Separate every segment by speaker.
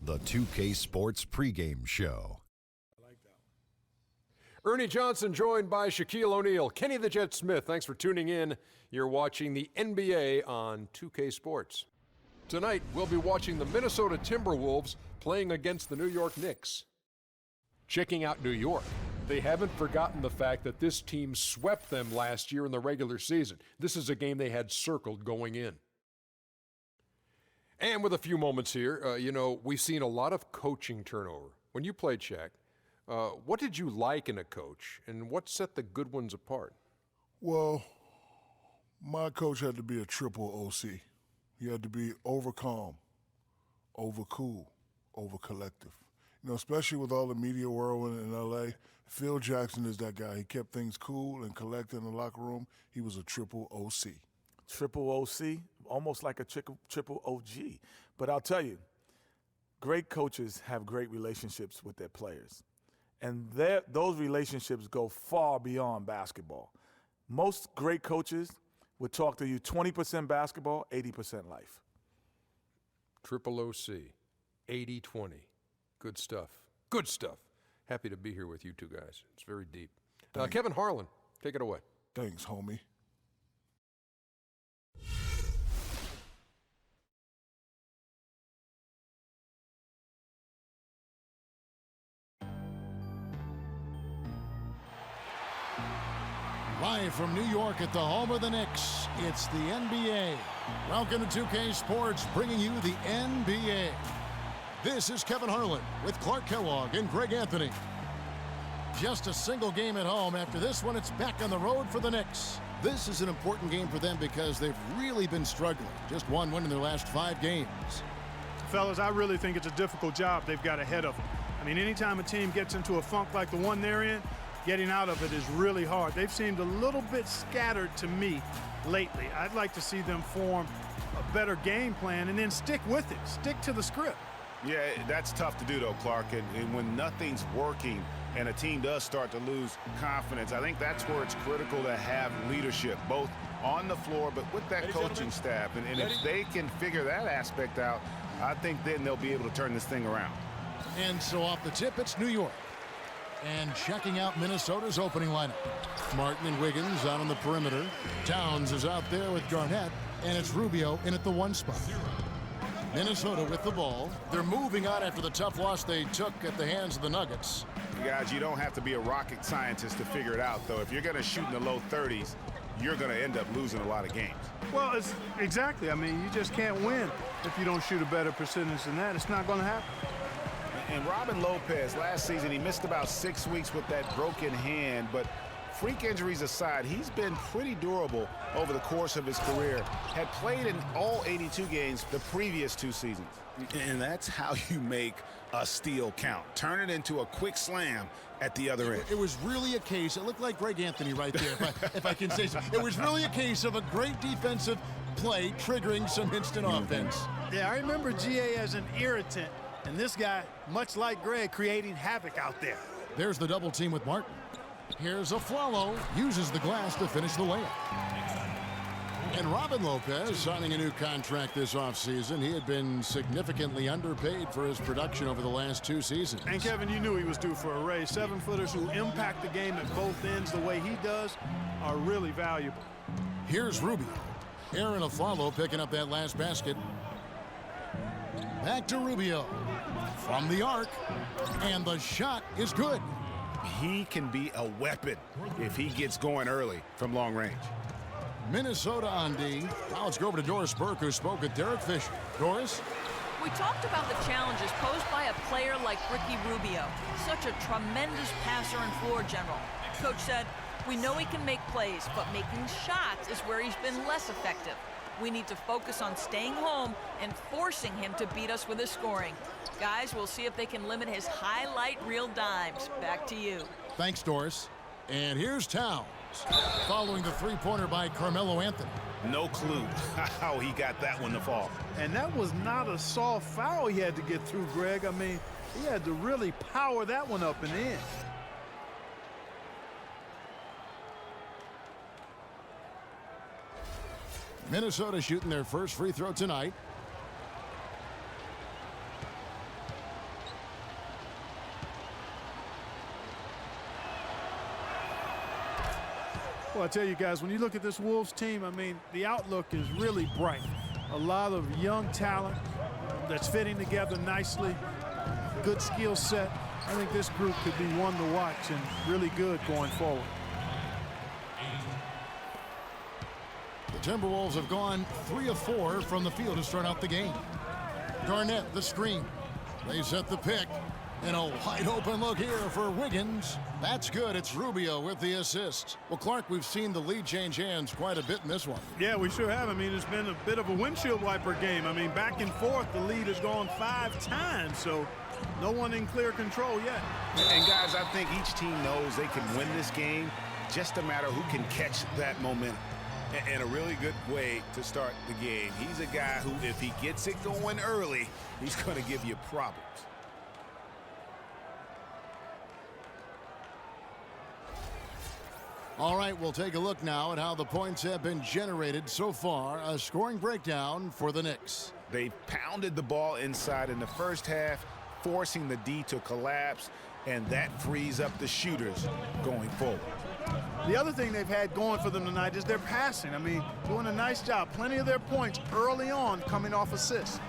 Speaker 1: the 2K Sports pregame show.
Speaker 2: Ernie Johnson joined by Shaquille O'Neal. Kenny the Jet Smith, thanks for tuning in. You're watching the NBA on 2K Sports. Tonight, we'll be watching the Minnesota Timberwolves playing against the New York Knicks. Checking out New York, they haven't forgotten the fact that this team swept them last year in the regular season. This is a game they had circled going in. And with a few moments here, we've seen a lot of coaching turnover. When you played, Shaq, what did you like in a coach, and what set the good ones apart?
Speaker 3: Well, my coach had to be a triple OC. He had to be over calm, over cool, over collective. Especially with all the media whirlwind in L.A., Phil Jackson is that guy. He kept things cool and collected in the locker room. He was a triple OC.
Speaker 4: Triple OC, almost like a triple OG. But I'll tell you, great coaches have great relationships with their players. And those relationships go far beyond basketball. Most great coaches would talk to you 20% basketball, 80% life.
Speaker 2: Triple OC, 80-20. Good stuff. Good stuff. Happy to be here with you two guys. It's very deep. Kevin Harlan, take it away.
Speaker 3: Thanks, homie.
Speaker 5: Live from New York at the home of the Knicks, it's the NBA. Welcome to 2K Sports, bringing you the NBA. This is Kevin Harlan with Clark Kellogg and Greg Anthony. Just a single game at home. After this one, it's back on the road for the Knicks. This is an important game for them because they've really been struggling. Just one win in their last 5 games.
Speaker 6: Fellas, I really think it's a difficult job they've got ahead of them. I mean, anytime a team gets into a funk like the one they're in, getting out of it is really hard. They've seemed a little bit scattered to me lately. I'd like to see them form a better game plan and then stick with it. Stick to the script.
Speaker 7: Yeah, that's tough to do, though, Clark. And when nothing's working and a team does start to lose confidence, I think that's where it's critical to have leadership, both on the floor but with that coaching staff. And if they can figure that aspect out, I think then they'll be able to turn this thing around.
Speaker 5: And so off the tip, it's New York. And checking out Minnesota's opening lineup. Martin and Wiggins out on the perimeter. Towns is out there with Garnett. And it's Rubio in at the 1 spot. Minnesota with the ball. They're moving on after the tough loss they took at the hands of the Nuggets.
Speaker 7: Guys, you don't have to be a rocket scientist to figure it out, though. If you're going to shoot in the low 30s, you're going to end up losing a lot of games.
Speaker 6: Well, it's exactly. I mean, you just can't win if you don't shoot a better percentage than that. It's not going to happen.
Speaker 7: And Robin Lopez, last season, he missed about 6 weeks with that broken hand, but freak injuries aside, he's been pretty durable over the course of his career. Had played in all 82 games the previous 2 seasons. And that's how you make a steal count. Turn it into a quick slam at the other end.
Speaker 5: It was really a case, it looked like Greg Anthony right there, if I can say so. It was really a case of a great defensive play triggering some instant offense.
Speaker 6: Yeah, I remember GA as an irritant. And this guy, much like Greg, creating havoc out there.
Speaker 5: There's the double team with Martin. Here's Afflalo, uses the glass to finish the layup. And Robin Lopez signing a new contract this offseason. He had been significantly underpaid for his production over the last 2 seasons.
Speaker 6: And Kevin, you knew he was due for a raise. 7-footers who impact the game at both ends the way he does are really valuable.
Speaker 5: Here's Rubio. Aaron Afflalo picking up that last basket. Back to Rubio from the arc, and the shot is good.
Speaker 7: He can be a weapon if he gets going early from long range.
Speaker 5: Minnesota on D. Now let's go over to Doris Burke, who spoke with Derek Fisher. Doris?
Speaker 8: We talked about the challenges posed by a player like Ricky Rubio, such a tremendous passer and floor general. Coach said, we know he can make plays, but making shots is where he's been less effective. We need to focus on staying home and forcing him to beat us with his scoring. Guys, we'll see if they can limit his highlight reel dimes. Back to you.
Speaker 5: Thanks, Doris. And here's Towns, following the three-pointer by Carmelo Anthony.
Speaker 7: No clue how he got that one to fall.
Speaker 6: And that was not a soft foul he had to get through, Greg. I mean, he had to really power that one up and in.
Speaker 5: Minnesota shooting their first free throw tonight.
Speaker 6: Well, I tell you guys, when you look at this Wolves team, I mean, the outlook is really bright. A lot of young talent that's fitting together nicely, good skill set. I think this group could be one to watch and really good going forward.
Speaker 5: The Timberwolves have gone 3 of 4 from the field to start out the game. Garnett, the screen. They set the pick. And a wide open look here for Wiggins. That's good. It's Rubio with the assist. Well, Clark, we've seen the lead change hands quite a bit in this one.
Speaker 6: Yeah, we sure have. I mean, it's been a bit of a windshield wiper game. I mean, back and forth, the lead has gone 5 times, so no one in clear control yet.
Speaker 7: And guys, I think each team knows they can win this game, just a matter who can catch that momentum. And a really good way to start the game. He's a guy who, if he gets it going early, he's going to give you problems.
Speaker 5: All right, we'll take a look now at how the points have been generated so far. A scoring breakdown for the Knicks.
Speaker 7: They pounded the ball inside in the first half, forcing the D to collapse, and that frees up the shooters going forward.
Speaker 6: The other thing they've had going for them tonight is their passing. I mean, doing a nice job. Plenty of their points early on coming off assists.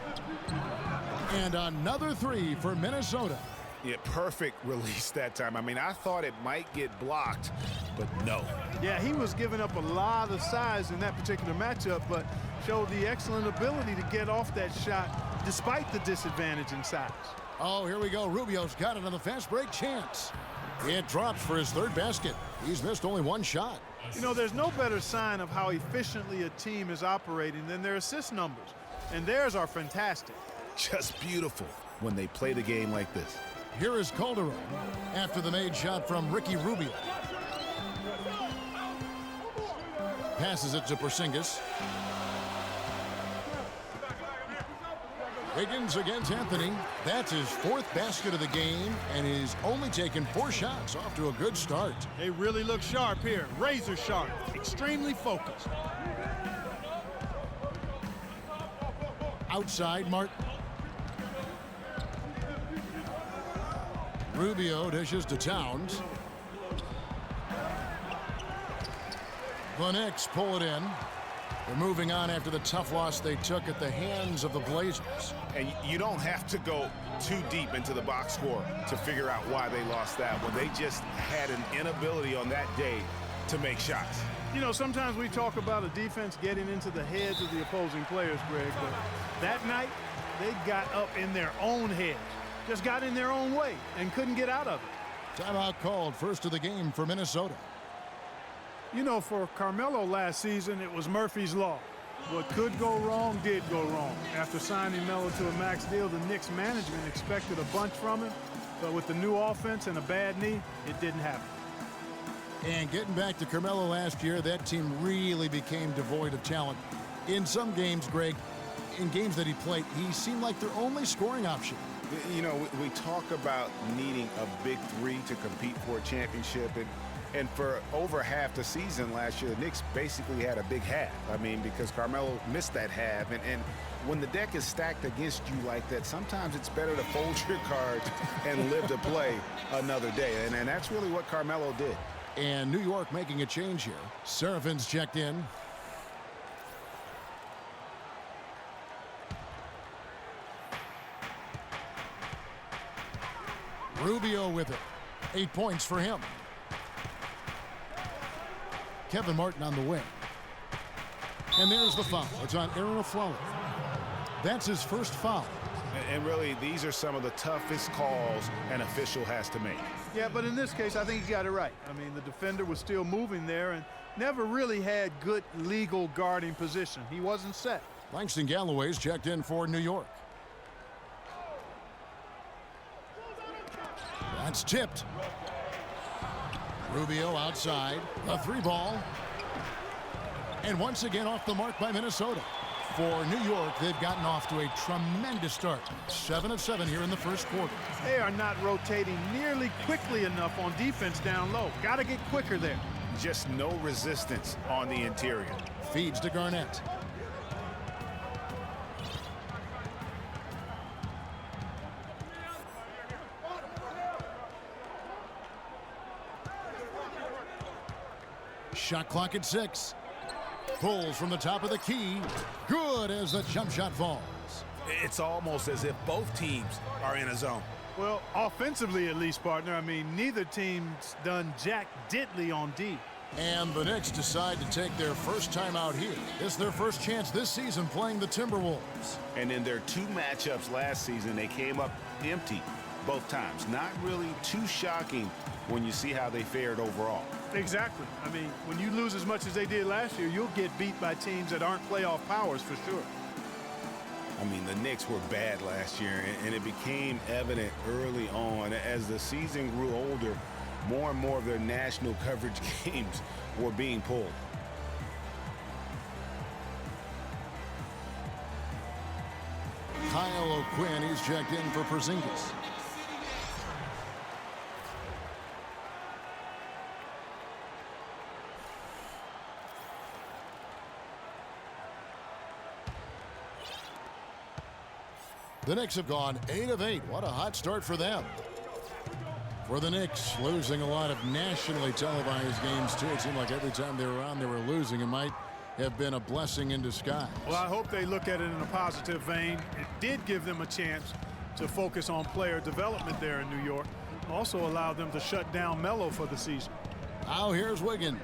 Speaker 5: And another 3 for Minnesota.
Speaker 7: Yeah, perfect release that time. I mean, I thought it might get blocked, but no.
Speaker 6: Yeah, he was giving up a lot of size in that particular matchup, but showed the excellent ability to get off that shot despite the disadvantage in size.
Speaker 5: Oh, here we go. Rubio's got it on the fast break chance. It drops for his 3rd basket. He's missed only 1 shot.
Speaker 6: You know, there's no better sign of how efficiently a team is operating than their assist numbers. And theirs are fantastic.
Speaker 7: Just beautiful when they play the game like this.
Speaker 5: Here is Calderon after the made shot from Ricky Rubio. Passes it to Porzingis. Wiggins against Anthony. That's his 4th basket of the game, and he's only taken 4 shots. Off to a good start.
Speaker 6: They really look sharp here. Razor sharp. Extremely focused.
Speaker 5: Outside, Martin. Rubio dishes to Towns. The Knicks pull it in. They're moving on after the tough loss they took at the hands of the Blazers.
Speaker 7: And you don't have to go too deep into the box score to figure out why they lost that one. They just had an inability on that day to make shots.
Speaker 6: You know, sometimes we talk about a defense getting into the heads of the opposing players, Greg, but that night they got up in their own heads. Just got in their own way and couldn't get out of it.
Speaker 5: Timeout called, first of the game for Minnesota.
Speaker 6: You know, for Carmelo last season, it was Murphy's Law. What could go wrong did go wrong. After signing Melo to a max deal, the Knicks management expected a bunch from him, but with the new offense and a bad knee, it didn't happen.
Speaker 5: And getting back to Carmelo last year, that team really became devoid of talent. In some games, Greg, in games that he played, he seemed like their only scoring option.
Speaker 7: You know, we talk about needing a big 3 to compete for a championship, and for over half the season last year, the Knicks basically had a big half. I mean, because Carmelo missed that half, and when the deck is stacked against you like that, sometimes it's better to fold your cards and live to play another day, and that's really what Carmelo did.
Speaker 5: And New York making a change here. Serafin's checked in. Rubio with it. 8 points for him. Kevin Martin on the wing. And there's the foul. It's on Aaron Aflalo. That's his first foul.
Speaker 7: And really, these are some of the toughest calls an official has to make.
Speaker 6: Yeah, but in this case, I think he got it right. I mean, the defender was still moving there and never really had good legal guarding position. He wasn't set.
Speaker 5: Langston Galloway's checked in for New York. That's tipped. Rubio outside. A 3-ball. And once again off the mark by Minnesota. For New York, they've gotten off to a tremendous start. 7 of 7 here in the first quarter.
Speaker 6: They are not rotating nearly quickly enough on defense down low. Got to get quicker there.
Speaker 7: Just no resistance on the interior.
Speaker 5: Feeds to Garnett. Shot clock at 6. Pulls from the top of the key. Good as the jump shot falls.
Speaker 7: It's almost as if both teams are in a zone.
Speaker 6: Well, offensively at least, partner. I mean, neither team's done jack diddly on D.
Speaker 5: And the Knicks decide to take their first time out here. It's their first chance this season playing the Timberwolves.
Speaker 7: And in their 2 matchups last season, they came up empty both times. Not really too shocking when you see how they fared overall.
Speaker 6: Exactly. I mean, when you lose as much as they did last year, you'll get beat by teams that aren't playoff powers for sure.
Speaker 7: I mean, the Knicks were bad last year, and it became evident early on. As the season grew older, more and more of their national coverage games were being pulled.
Speaker 5: Kyle O'Quinn, he's checked in for Porzingis. The Knicks have gone 8 of 8. What a hot start for them. For the Knicks, losing a lot of nationally televised games, too. It seemed like every time they were on, they were losing. It might have been a blessing in disguise.
Speaker 6: Well, I hope they look at it in a positive vein. It did give them a chance to focus on player development there in New York. Also allowed them to shut down Melo for the season.
Speaker 5: Now here's Wiggins.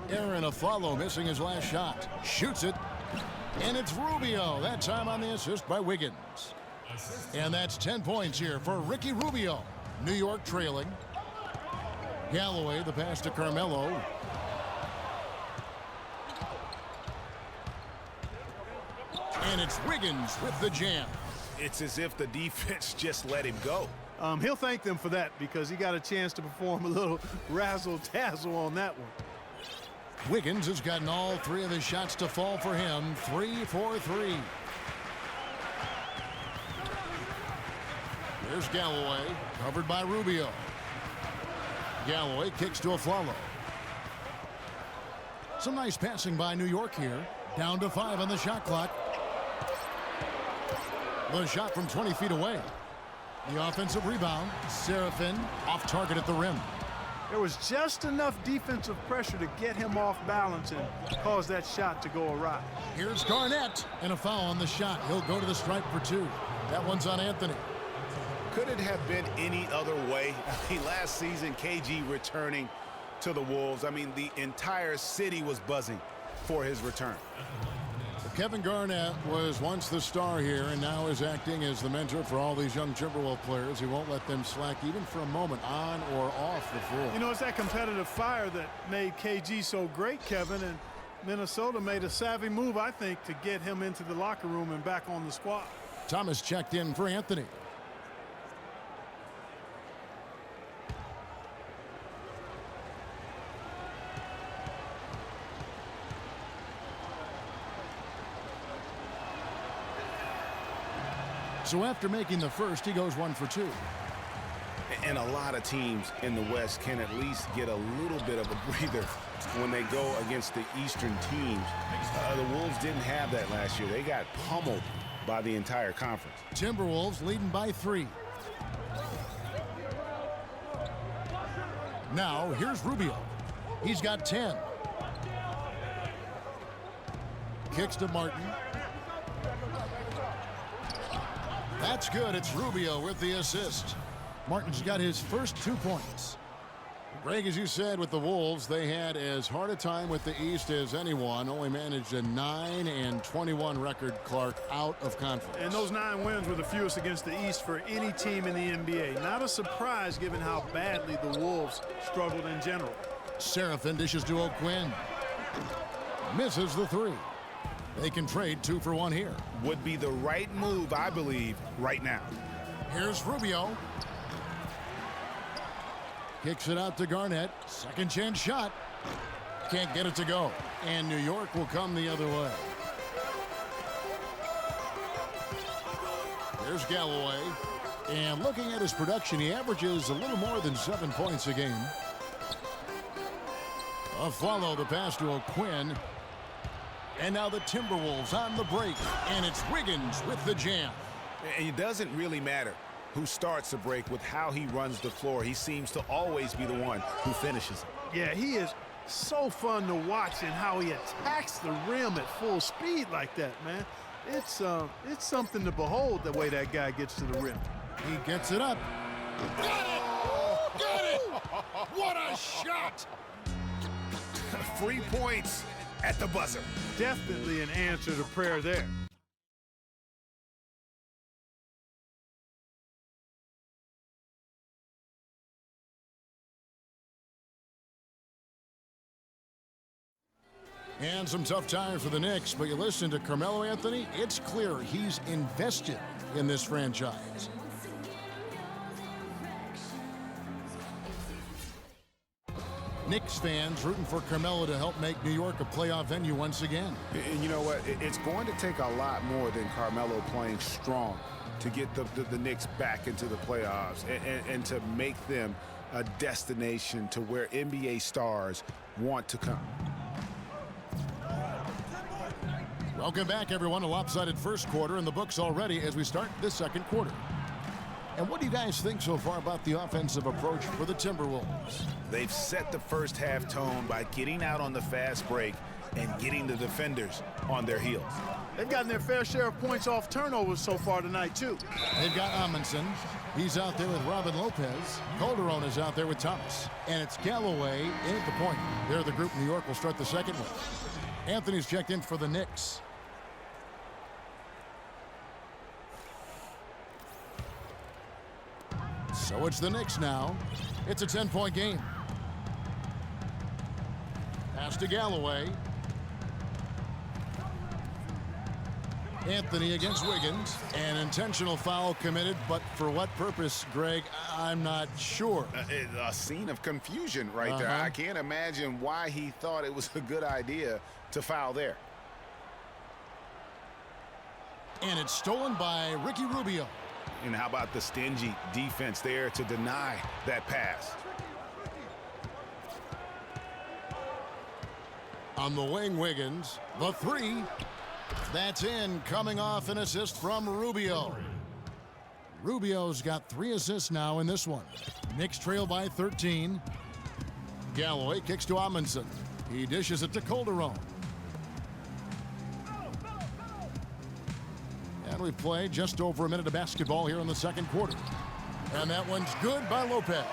Speaker 5: Aaron Aflalo missing his last shot. Shoots it. And it's Rubio. That time on the assist by Wiggins. And that's 10 points here for Ricky Rubio. New York trailing. Galloway, the pass to Carmelo. And it's Wiggins with the jam.
Speaker 7: It's as if the defense just let him go.
Speaker 6: He'll thank them for that because he got a chance to perform a little razzle-dazzle on that one.
Speaker 5: Wiggins has gotten all 3 of his shots to fall for him. 3 for 3. There's Galloway, covered by Rubio. Galloway kicks to Aflalo. Some nice passing by New York here. Down to 5 on the shot clock. The shot from 20 feet away. The offensive rebound. Serafin off target at the rim.
Speaker 6: There was just enough defensive pressure to get him off balance and cause that shot to go awry.
Speaker 5: Here's Garnett, and a foul on the shot. He'll go to the stripe for 2. That one's on Anthony.
Speaker 7: Could it have been any other way? I mean, last season, KG returning to the Wolves. I mean, the entire city was buzzing for his return.
Speaker 5: Kevin Garnett was once the star here and now is acting as the mentor for all these young Timberwolves players. He won't let them slack even for a moment on or off the floor.
Speaker 6: You know, it's that competitive fire that made KG so great, Kevin, and Minnesota made a savvy move, I think, to get him into the locker room and back on the squad.
Speaker 5: Thomas checked in for Anthony. So after making the first, he goes 1 for 2.
Speaker 7: And a lot of teams in the West can at least get a little bit of a breather when they go against the Eastern teams. The Wolves didn't have that last year. They got pummeled by the entire conference.
Speaker 5: Timberwolves leading by 3. Now here's Rubio. He's got 10. Kicks to Martin. That's good. It's Rubio with the assist. Martin's got his first 2 points. Greg, as you said, with the Wolves, they had as hard a time with the East as anyone. Only managed a 9-21 record, Clark, out of conference.
Speaker 6: And those 9 wins were the fewest against the East for any team in the NBA. Not a surprise given how badly the Wolves struggled in general.
Speaker 5: Serafin dishes to O'Quinn. Misses the 3. They can trade 2 for 1 here.
Speaker 7: Would be the right move, I believe, right now.
Speaker 5: Here's Rubio. Kicks it out to Garnett. Second chance shot. Can't get it to go. And New York will come the other way. Here's Galloway. And looking at his production, he averages a little more than 7 points a game. Follow the pass to O'Quinn. And now the Timberwolves on the break. And it's Wiggins with the jam.
Speaker 7: And it doesn't really matter who starts the break with how he runs the floor. He seems to always be the one who finishes.
Speaker 6: Yeah, he is So fun to watch and how he attacks the rim at full speed like that, man. It's something to behold the way that guy gets to the rim.
Speaker 5: He gets it up.
Speaker 3: Got it! Got it! What a shot!
Speaker 7: Free points at the buzzer.
Speaker 6: Definitely an answer to prayer there.
Speaker 5: And some tough times for the Knicks, but you listen to Carmelo Anthony, it's clear he's invested in this franchise. Knicks fans rooting for Carmelo to help make New York a playoff venue once again.
Speaker 7: And you know what? It's going to take a lot more than Carmelo playing strong to get the Knicks back into the playoffs and to make them a destination to where NBA stars want to come.
Speaker 5: Welcome back, everyone. A lopsided first quarter in the books already as we start this second quarter. And what do you guys think so far about the offensive approach for the Timberwolves?
Speaker 7: They've set the first half tone by getting out on the fast break and getting the defenders on their heels.
Speaker 6: They've gotten their fair share of points off turnovers so far tonight, too.
Speaker 5: They've got Amundsen. He's out there with Robin Lopez. Calderon is out there with Thomas. And it's Galloway in at the point. They're the group New York will start the second with. Anthony's checked in for the Knicks. So it's the Knicks now. It's a 10-point game. Pass to Galloway. Anthony against Wiggins. An intentional foul committed, but for what purpose, Greg, I'm not sure.
Speaker 7: A scene of confusion right there. I can't imagine why he thought it was a good idea to foul there.
Speaker 5: And it's stolen by Ricky Rubio.
Speaker 7: And how about the stingy defense there to deny that pass?
Speaker 5: On the wing, Wiggins. The three. That's in, coming off an assist from Rubio. Rubio's got 3 assists now in this one. Knicks trail by 13. Galloway kicks to Amundsen. He dishes it to Calderon. And we've played just over a minute of basketball here in the second quarter. And that one's good by Lopez.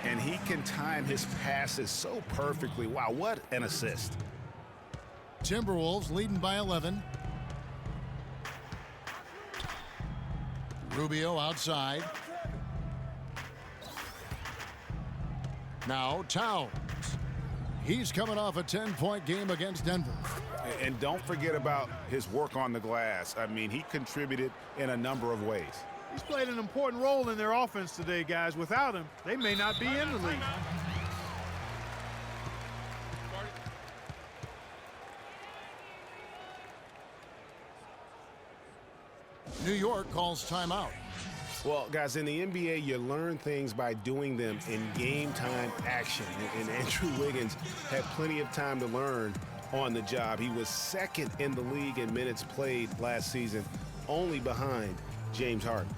Speaker 7: And he can time his passes so perfectly. Wow, what an assist.
Speaker 5: Timberwolves leading by 11. Rubio outside. Now Towns. He's coming off a 10-point game against Denver.
Speaker 7: And don't forget about his work on the glass. I mean, he contributed in a number of ways.
Speaker 6: He's played an important role in their offense today, guys. Without him, they may not be in the league.
Speaker 5: New York calls timeout.
Speaker 7: Well, guys, in the NBA, you learn things by doing them in game-time action. And Andrew Wiggins had plenty of time to learn on the job. He was second in the league in minutes played last season, only behind James Harden.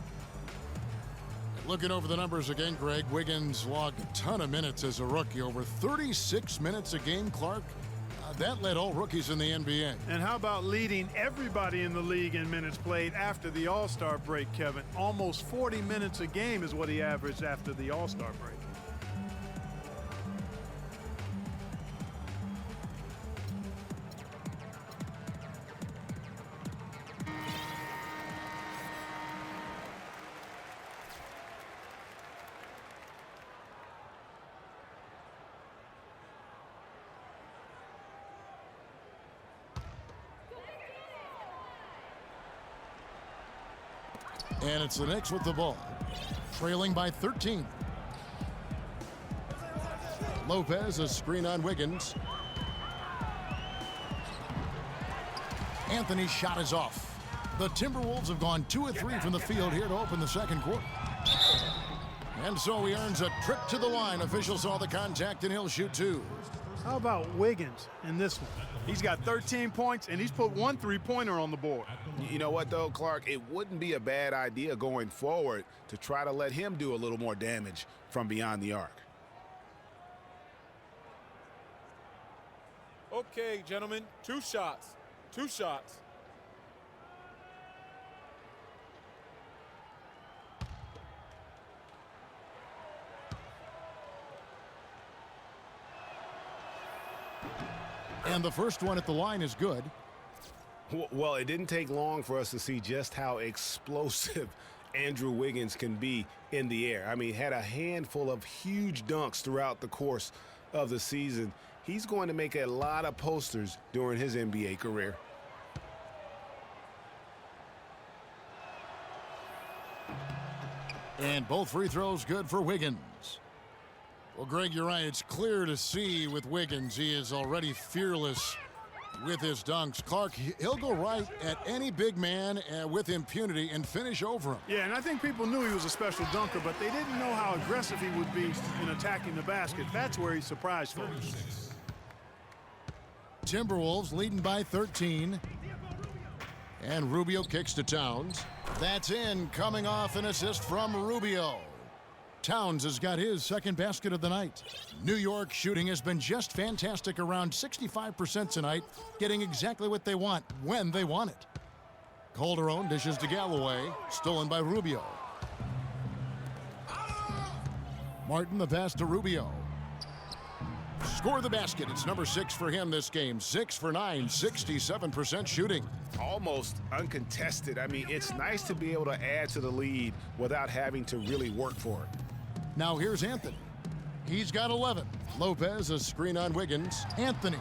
Speaker 5: Looking over the numbers again, Greg, Wiggins logged a ton of minutes as a rookie, over 36 minutes a game, Clark. That led all rookies in the NBA.
Speaker 6: And how about leading everybody in the league in minutes played after the All-Star break, Kevin? Almost 40 minutes a game is what he averaged after the All-Star break.
Speaker 5: And it's the Knicks with the ball, trailing by 13. Lopez, a screen on Wiggins. Anthony's shot is off. The Timberwolves have gone 2 of 3 from the field here to open the second quarter. And so he earns a trip to the line. Officials saw the contact and he'll shoot 2.
Speaker 6: How about Wiggins in this one? He's got 13 points, and he's put 1 3-pointer on the board.
Speaker 7: You know what, though, Clark? It wouldn't be a bad idea going forward to try to let him do a little more damage from beyond the arc.
Speaker 9: Okay, gentlemen, 2 shots. 2 shots.
Speaker 5: And the first one at the line is good.
Speaker 7: Well, it didn't take long for us to see just how explosive Andrew Wiggins can be in the air. I mean, had a handful of huge dunks throughout the course of the season. He's going to make a lot of posters during his NBA career.
Speaker 5: And both free throws good for Wiggins. Well, Greg, you're right. It's clear to see with Wiggins. He is already fearless with his dunks. Clark, he'll go right at any big man with impunity and finish over him.
Speaker 6: Yeah, and I think people knew he was a special dunker, but they didn't know how aggressive he would be in attacking the basket. That's where he surprised folks.
Speaker 5: Timberwolves leading by 13. And Rubio kicks to Towns. That's in, coming off an assist from Rubio. Towns has got his second basket of the night. New York shooting has been just fantastic, around 65% tonight, getting exactly what they want when they want it. Calderon dishes to Galloway, stolen by Rubio. Martin the pass to Rubio. Score the basket. It's number 6 for him this game. 6 for 9, 67% shooting.
Speaker 7: Almost uncontested. I mean, it's nice to be able to add to the lead without having to really work for it.
Speaker 5: Now here's Anthony. He's got 11. Lopez, a screen on Wiggins. Anthony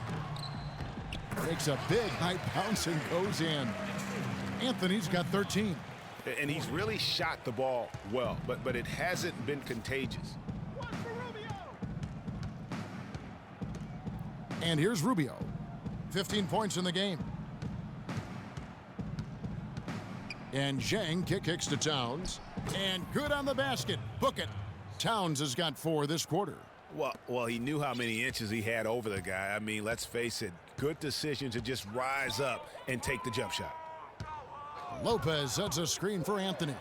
Speaker 5: makes a big high bounce and goes in. Anthony's got 13.
Speaker 7: And he's really shot the ball well, but it hasn't been contagious.
Speaker 5: And here's Rubio. 15 points in the game. And Zhang kicks to Towns. And good on the basket. Book it. Towns has got 4 this quarter.
Speaker 7: Well, he knew how many inches he had over the guy. I mean, let's face it, good decision to just rise up and take the jump shot.
Speaker 5: Lopez sets a screen for Anthony.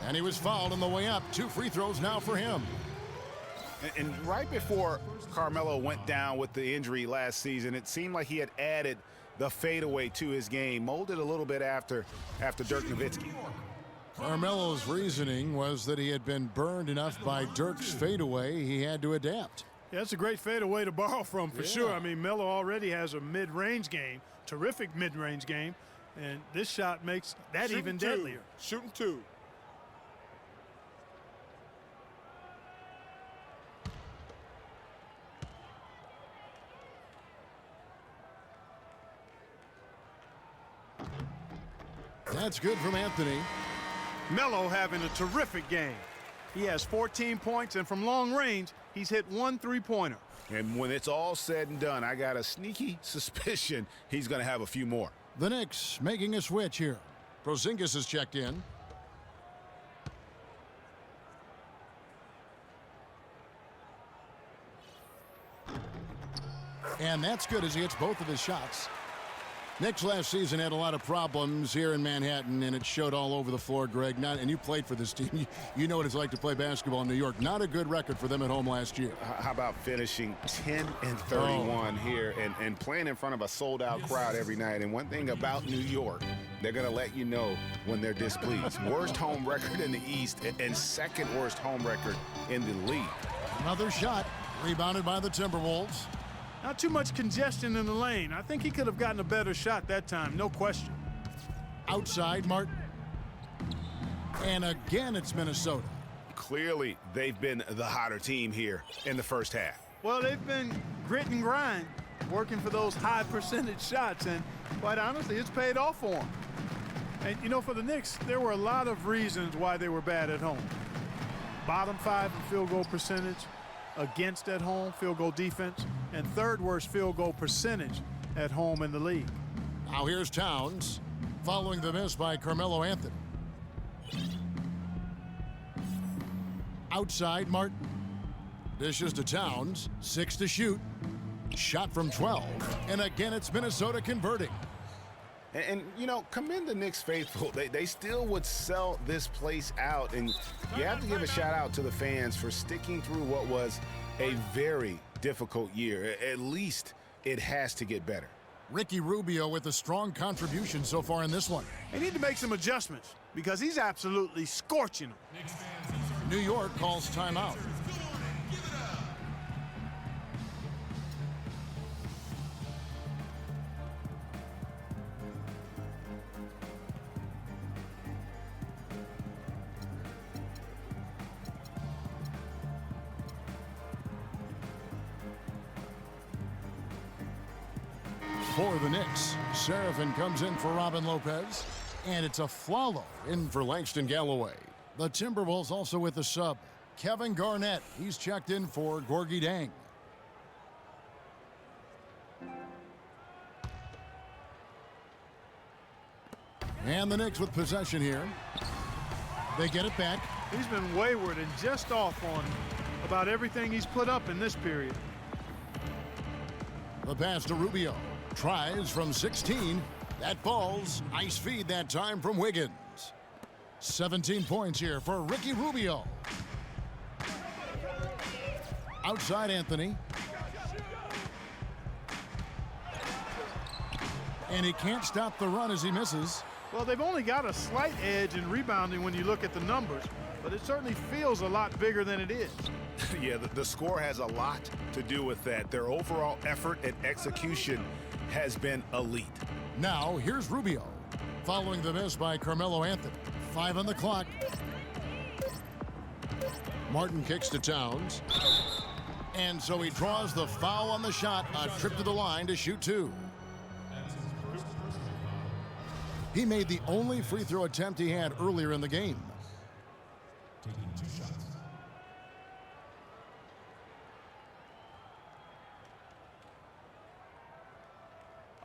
Speaker 5: And he was fouled on the way up. 2 free throws now for him.
Speaker 7: And right before Carmelo went down with the injury last season, it seemed like he had added the fadeaway to his game, molded a little bit after Dirk Nowitzki.
Speaker 5: Carmelo's reasoning was that he had been burned enough by Dirk's fadeaway, he had to adapt.
Speaker 6: Yeah, that's a great fadeaway to borrow from for sure. I mean, Melo already has a mid-range game, terrific mid-range game, and this shot makes that even deadlier.
Speaker 9: Shooting 2.
Speaker 5: That's good from Anthony.
Speaker 6: Melo having a terrific game. He has 14 points, and from long range, he's hit 1 3-pointer.
Speaker 7: And when it's all said and done, I got a sneaky suspicion he's going to have a few more.
Speaker 5: The Knicks making a switch here. Porzingis is checked in. And that's good as he hits both of his shots. Knicks last season had a lot of problems here in Manhattan, and it showed all over the floor, Greg. And you played for this team. You know what it's like to play basketball in New York. Not a good record for them at home last year.
Speaker 7: How about finishing 10-31 here and playing in front of a sold-out crowd every night? And one thing about New York, they're going to let you know when they're displeased. Worst home record in the East and second worst home record in the league.
Speaker 5: Another shot rebounded by the Timberwolves.
Speaker 6: Not too much congestion in the lane. I think he could have gotten a better shot that time, no question.
Speaker 5: Outside, Martin. And again, it's Minnesota.
Speaker 7: Clearly, they've been the hotter team here in the first half.
Speaker 6: Well, they've been grit and grind, working for those high percentage shots, and quite honestly, it's paid off for them. And, you know, for the Knicks, there were a lot of reasons why they were bad at home. Bottom 5 in field goal percentage, against at home field goal defense, and third worst field goal percentage at home in the league.
Speaker 5: Now here's Towns following the miss by Carmelo Anthony. Outside, Martin dishes to Towns. 6 to shoot. Shot from 12. And again, it's Minnesota converting.
Speaker 7: And you know, commend the Knicks faithful. They still would sell this place out. And you have to give a shout out to the fans for sticking through what was a very difficult year. At least it has to get better.
Speaker 5: Ricky Rubio with a strong contribution so far in this one.
Speaker 6: They need to make some adjustments because he's absolutely scorching them.
Speaker 5: New York calls timeout. For the Knicks, Seraphin comes in for Robin Lopez, and it's a Flalo in for Langston Galloway. The Timberwolves also with the sub, Kevin Garnett. He's checked in for Gorgui Deng. And the Knicks with possession here. They get it back.
Speaker 6: He's been wayward and just off on about everything he's put up in this period.
Speaker 5: The pass to Rubio. Tries from 16. That falls. Nice feed that time from Wiggins. 17 points here for Ricky Rubio. Outside Anthony. And he can't stop the run as he misses.
Speaker 6: Well, they've only got a slight edge in rebounding when you look at the numbers, but it certainly feels a lot bigger than it is.
Speaker 7: Yeah, the score has a lot to do with that. Their overall effort and execution has been elite.
Speaker 5: Now, here's Rubio. Following the miss by Carmelo Anthony. 5 on the clock. Martin kicks to Towns. And so he draws the foul on the shot. A trip to the line to shoot 2. He made the only free throw attempt he had earlier in the game.
Speaker 1: Taking 2 shots.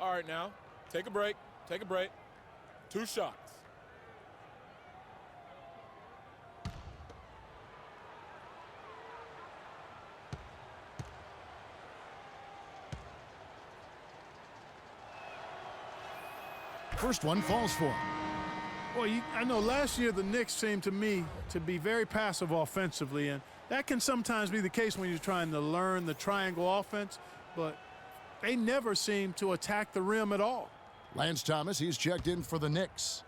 Speaker 9: All right, now, take a break. Take a break. 2 shots.
Speaker 5: First one falls for him.
Speaker 6: Well, I know last year the Knicks seemed to me to be very passive offensively, and that can sometimes be the case when you're trying to learn the triangle offense, but they never seem to attack the rim at all.
Speaker 5: Lance Thomas, he's checked in for the Knicks.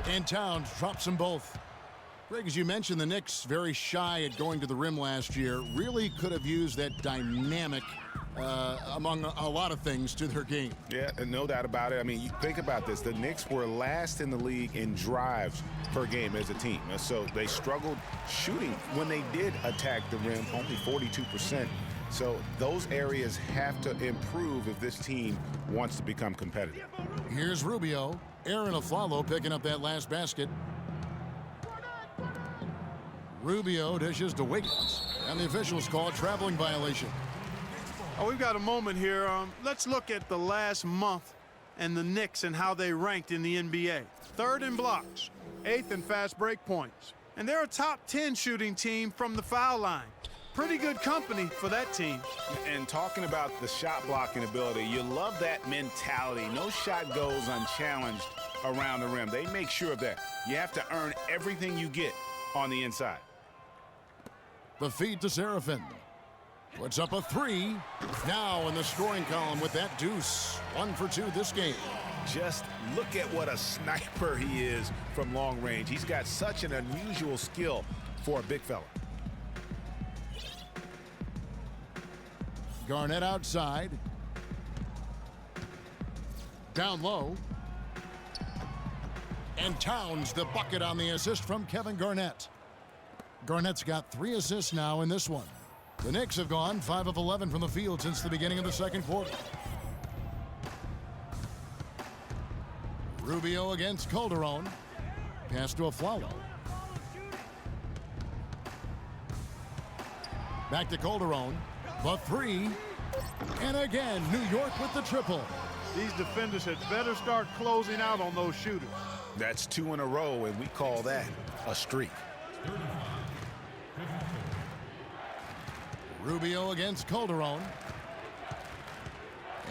Speaker 5: And Towns drops them both. Greg, as you mentioned, the Knicks very shy at going to the rim last year. Really could have used that dynamic, among a lot of things, to their game.
Speaker 7: Yeah, and no doubt about it. I mean, you think about this. The Knicks were last in the league in drives per game as a team. So they struggled shooting when they did attack the rim, only 42%. So those areas have to improve if this team wants to become competitive.
Speaker 5: Here's Rubio. Aaron Aflalo picking up that last basket. Rubio dishes to Wiggins, and the officials call a traveling violation.
Speaker 6: Oh, we've got a moment here. Let's look at the last month and the Knicks and how they ranked in the NBA. 3rd in blocks, 8th in fast break points. And they're a top 10 shooting team from the foul line. Pretty good company for that team.
Speaker 7: And talking about the shot blocking ability, you love that mentality. No shot goes unchallenged around the rim. They make sure of that. You have to earn everything you get on the inside.
Speaker 5: The feed to Seraphin. Puts up a 3. Now in the scoring column with that deuce. 1 for 2 this game.
Speaker 7: Just look at what a sniper he is from long range. He's got such an unusual skill for a big fella.
Speaker 5: Garnett outside. Down low. And Towns the bucket on the assist from Kevin Garnett. Garnett's got 3 assists now in this one. The Knicks have gone 5 of 11 from the field since the beginning of the second quarter. Rubio against Calderon. Pass to Aflalo. Back to Calderon. The 3. And again, New York with the triple.
Speaker 6: These defenders had better start closing out on those shooters.
Speaker 7: That's 2 in a row, and we call that a streak.
Speaker 5: Rubio against Calderon.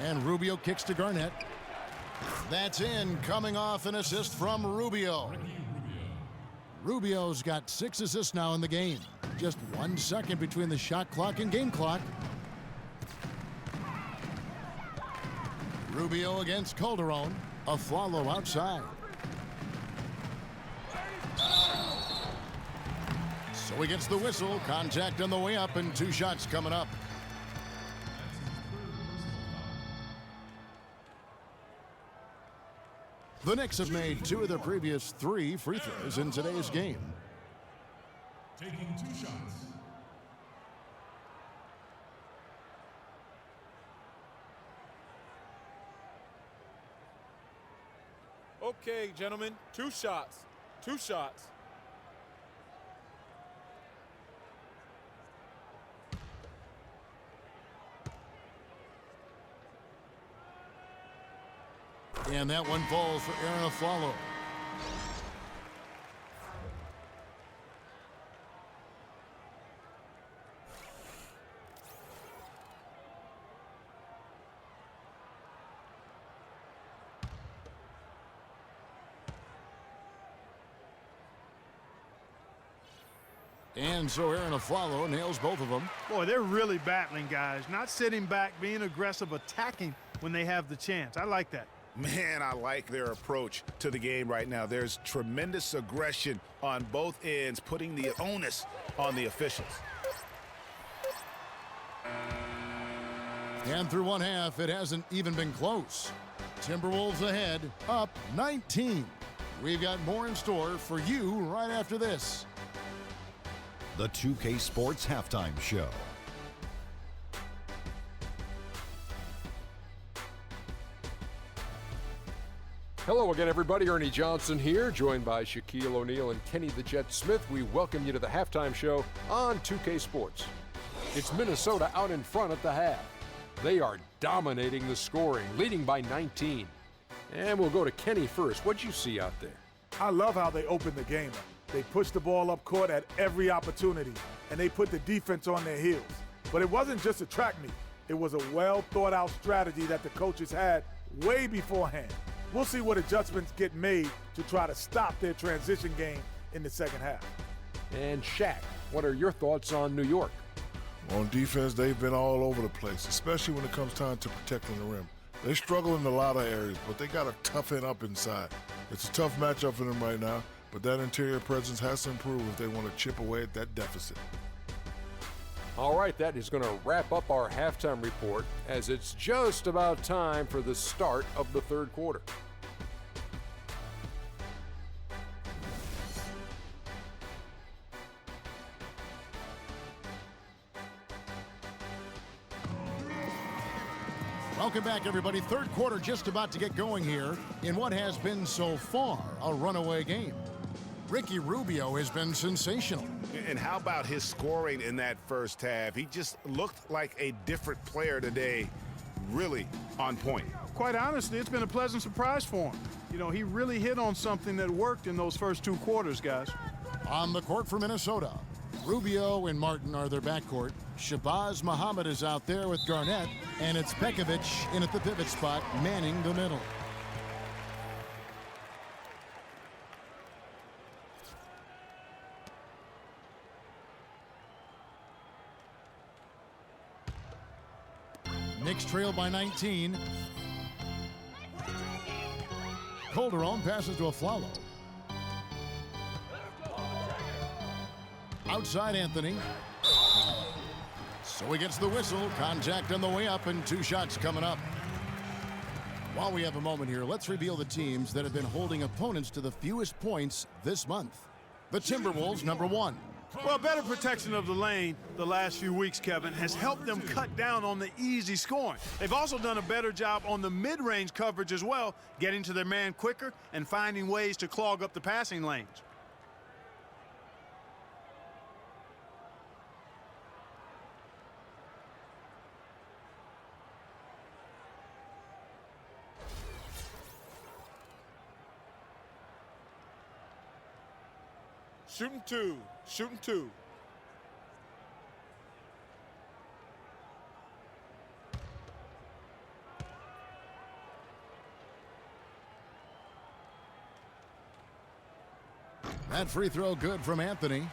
Speaker 5: And Rubio kicks to Garnett. That's in, coming off an assist from Rubio. Rubio's got 6 assists now in the game. Just 1 second between the shot clock and game clock. Rubio against Calderon. Afflalo outside. So he gets the whistle. Contact on the way up and 2 shots coming up. The Knicks have made 2 of their previous 3 free throws in today's game.
Speaker 1: Taking 2 shots.
Speaker 9: Okay, gentlemen, 2 shots. 2 shots.
Speaker 5: And that one falls for Aaron Afflalo. And so Aaron Afflalo nails both of them.
Speaker 6: Boy, they're really battling, guys. Not sitting back, being aggressive, attacking when they have the chance. I like that.
Speaker 7: Man, I like their approach to the game right now. There's tremendous aggression on both ends, putting the onus on the officials.
Speaker 5: And through one half, it hasn't even been close. Timberwolves ahead, up 19. We've got more in store for you right after this.
Speaker 10: The 2K Sports Halftime Show.
Speaker 2: Hello again, everybody. Ernie Johnson here, joined by Shaquille O'Neal and Kenny the Jet Smith. We welcome you to the halftime show on 2K Sports. It's Minnesota out in front at the half. They are dominating the scoring, leading by 19. And we'll go to Kenny first. What'd you see out there?
Speaker 4: I love how they opened the game up. They pushed the ball up court at every opportunity, and they put the defense on their heels. But it wasn't just a track meet. It was a well-thought-out strategy that the coaches had way beforehand. We'll see what adjustments get made to try to stop their transition game in the second half.
Speaker 2: And Shaq, what are your thoughts on New York?
Speaker 3: On defense, they've been all over the place, especially when it comes time to protecting the rim. They struggle in a lot of areas, but they got to toughen up inside. It's a tough matchup for them right now, but that interior presence has to improve if they want to chip away at that deficit.
Speaker 2: All right, that is going to wrap up our halftime report as it's just about time for the start of the third quarter.
Speaker 5: Welcome back, everybody. Third quarter just about to get going here in what has been so far a runaway game. Ricky Rubio has been sensational.
Speaker 7: And how about his scoring in that first half? He just looked like a different player today, really on point.
Speaker 6: Quite honestly, it's been a pleasant surprise for him. You know, he really hit on something that worked in those first 2 quarters, guys.
Speaker 5: On the court for Minnesota, Rubio and Martin are their backcourt. Shabazz Muhammad is out there with Garnett, and it's Pekovic in at the pivot spot, manning the middle. Knicks trail by 19. Calderon passes to Afflalo. Outside Anthony. So he gets the whistle. Contact on the way up and 2 shots coming up. While we have a moment here, let's reveal the teams that have been holding opponents to the fewest points this month. The Timberwolves, number 1.
Speaker 6: Well, better protection of the lane the last few weeks, Kevin, has helped them cut down on the easy scoring. They've also done a better job on the mid-range coverage as well, getting to their man quicker and finding ways to clog up the passing lanes.
Speaker 9: Shooting 2. Shooting 2.
Speaker 5: That free throw good from Anthony.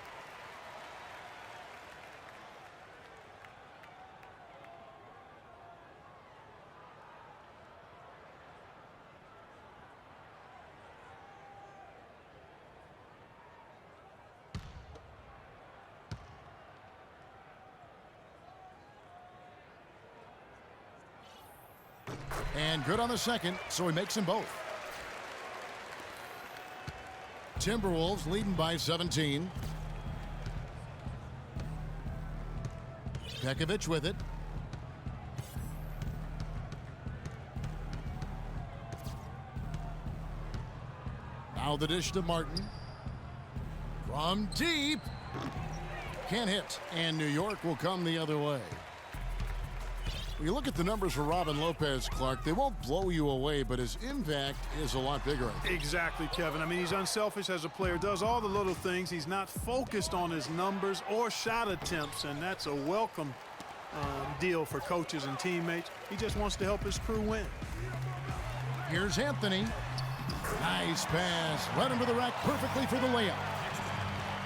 Speaker 5: And good on the second, so he makes them both. Timberwolves leading by 17. Pekovic with it. Now the dish to Martin. From deep. Can't hit. And New York will come the other way. When you look at the numbers for Robin Lopez, Clark, they won't blow you away, but his impact is a lot bigger.
Speaker 6: Exactly, Kevin. I mean, he's unselfish as a player, does all the little things. He's not focused on his numbers or shot attempts, and that's a welcome deal for coaches and teammates. He just wants to help his crew win.
Speaker 5: Here's Anthony. Nice pass. Right into the rack perfectly for the layup.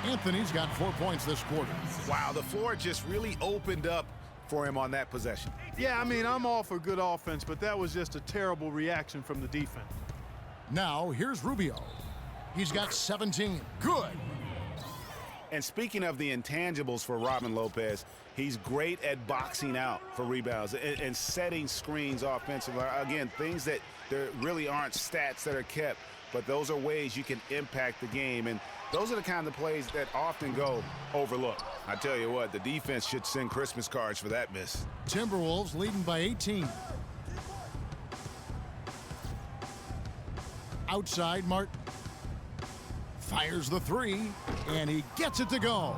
Speaker 5: Anthony's got 4 points this quarter.
Speaker 7: Wow, the floor just really opened up for him on that possession.
Speaker 6: Yeah, I mean, I'm all for good offense, but that was just a terrible reaction from the defense.
Speaker 5: Now, here's Rubio. He's got 17. Good.
Speaker 7: And speaking of the intangibles for Robin Lopez, he's great at boxing out for rebounds and setting screens offensively. Again, things that there really aren't stats that are kept, but those are ways you can impact the game. And those are the kind of plays that often go overlooked. I tell you what, the defense should send Christmas cards for that miss.
Speaker 5: Timberwolves leading by 18. Outside, Martin fires the three, and he gets it to go.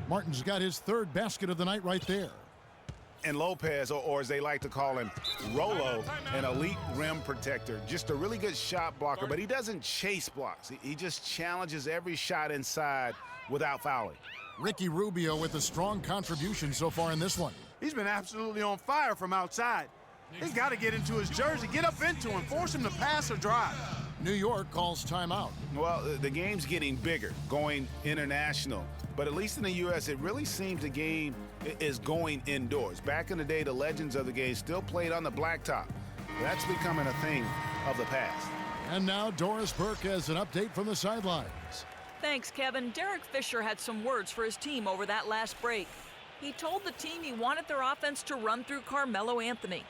Speaker 5: Martin's got his third basket of the night right there.
Speaker 7: And Lopez, or as they like to call him, Rolo, an elite rim protector. Just a really good shot blocker, but he doesn't chase blocks. He just challenges every shot inside without fouling.
Speaker 5: Ricky Rubio with a strong contribution so far in this one.
Speaker 6: He's been absolutely on fire from outside. He's got to get into his jersey, get up into him, force him to pass or drive.
Speaker 5: New York calls timeout.
Speaker 7: Well, the game's getting bigger, going international. But at least in the U.S., it really seems the game is going indoors. Back in the day, the legends of the game still played on the blacktop. That's becoming a thing of the past.
Speaker 5: And now Doris Burke has an update from the sidelines.
Speaker 8: Thanks, Kevin. Derek Fisher had some words for his team over that last break. He told the team he wanted their offense to run through Carmelo Anthony.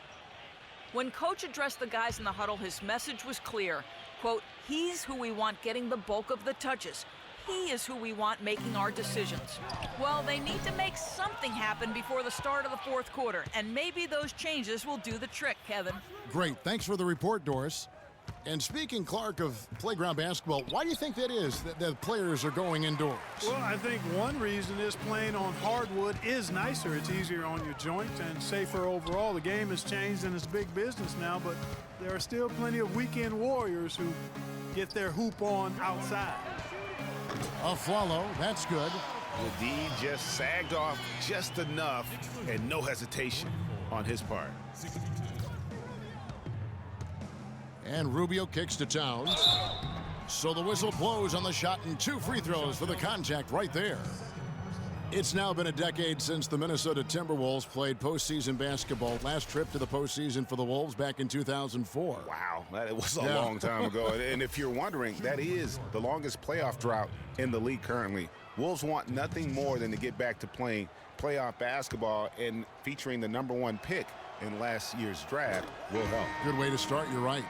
Speaker 8: When Coach addressed the guys in the huddle, his message was clear. Quote, he's who we want getting the bulk of the touches. He is who we want making our decisions. Well, they need to make something happen before the start of the fourth quarter, and maybe those changes will do the trick, Kevin.
Speaker 5: Great. Thanks for the report, Doris. And speaking, Clark, of playground basketball, why do you think that is that the players are going indoors?
Speaker 6: Well, I think one reason is playing on hardwood is nicer. It's easier on your joints and safer overall. The game has changed and it's big business now, but there are still plenty of weekend warriors who get their hoop on outside.
Speaker 5: A follow, that's good.
Speaker 7: The D just sagged off just enough and no hesitation on his part.
Speaker 5: And Rubio kicks to Towns. So the whistle blows on the shot and 2 free throws for the contact right there. It's now been a decade since the Minnesota Timberwolves played postseason basketball. Last trip to the postseason for the Wolves back in 2004.
Speaker 7: Wow, that was a long time ago. And if you're wondering, that is the longest playoff drought in the league currently. Wolves want nothing more than to get back to playing playoff basketball, and featuring the #1 pick in last year's draft will help.
Speaker 5: Good way to start, you're right.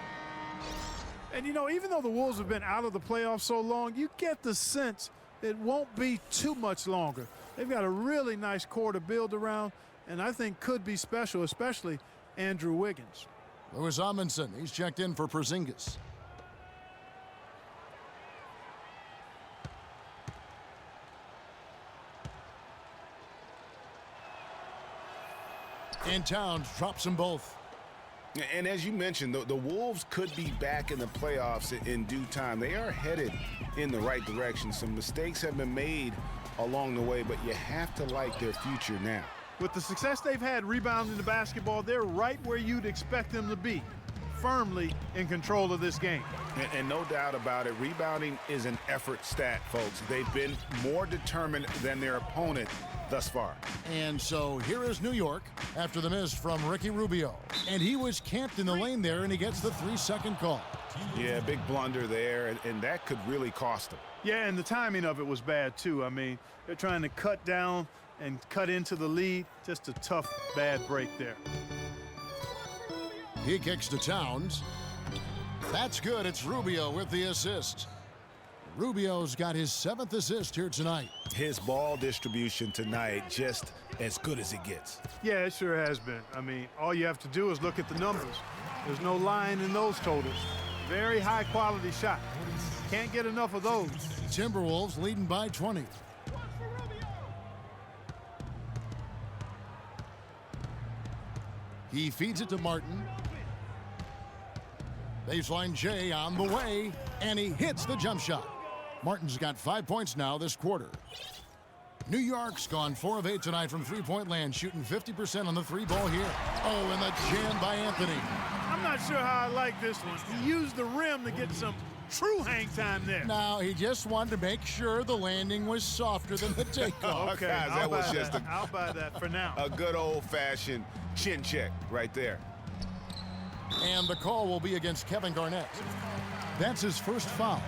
Speaker 6: And, you know, even though the Wolves have been out of the playoffs so long, you get the sense it won't be too much longer. They've got a really nice core to build around, and I think could be special, especially Andrew Wiggins.
Speaker 5: Louis Amundsen, he's checked in for Porzingis. And Towns drops them both.
Speaker 7: And as you mentioned, the Wolves could be back in the playoffs in due time. They are headed in the right direction. Some mistakes have been made along the way, but you have to like their future now.
Speaker 6: With the success they've had rebounding the basketball, they're right where you'd expect them to be. firmly in control of this game.
Speaker 7: And no doubt about it, rebounding is an effort stat, folks. They've been more determined than their opponent thus far.
Speaker 5: And so here is New York after the miss from Ricky Rubio. And he was camped in the lane there, and he gets the 3-second call.
Speaker 7: Yeah, big blunder there, and that could really cost him.
Speaker 6: Yeah, and the timing of it was bad, too. I mean, they're trying to cut down and cut into the lead. Just a tough, bad break there.
Speaker 5: He kicks to Towns. That's good. It's Rubio with the assist. Rubio's got his 7th assist here tonight.
Speaker 7: His ball distribution tonight just as good as it gets.
Speaker 6: Yeah, it sure has been. I mean, all you have to do is look at the numbers. There's no line in those totals. Very high-quality shot. Can't get enough of those.
Speaker 5: Timberwolves leading by 20. He feeds it to Martin. Baseline J on the way, and he hits the jump shot. Martin's got 5 points now this quarter. New York's gone 4 of 8 tonight from three-point land, shooting 50% on the 3-ball here. Oh, and the jam by Anthony.
Speaker 6: I'm not sure how I like this one. He used the rim to get some true hang time there.
Speaker 5: Now, he just wanted to make sure the landing was softer than the takeoff.
Speaker 6: Okay,
Speaker 7: guys, that was just
Speaker 6: I'll buy that for now.
Speaker 7: a good old-fashioned chin check right there.
Speaker 5: And the call will be against Kevin Garnett. That's his first foul.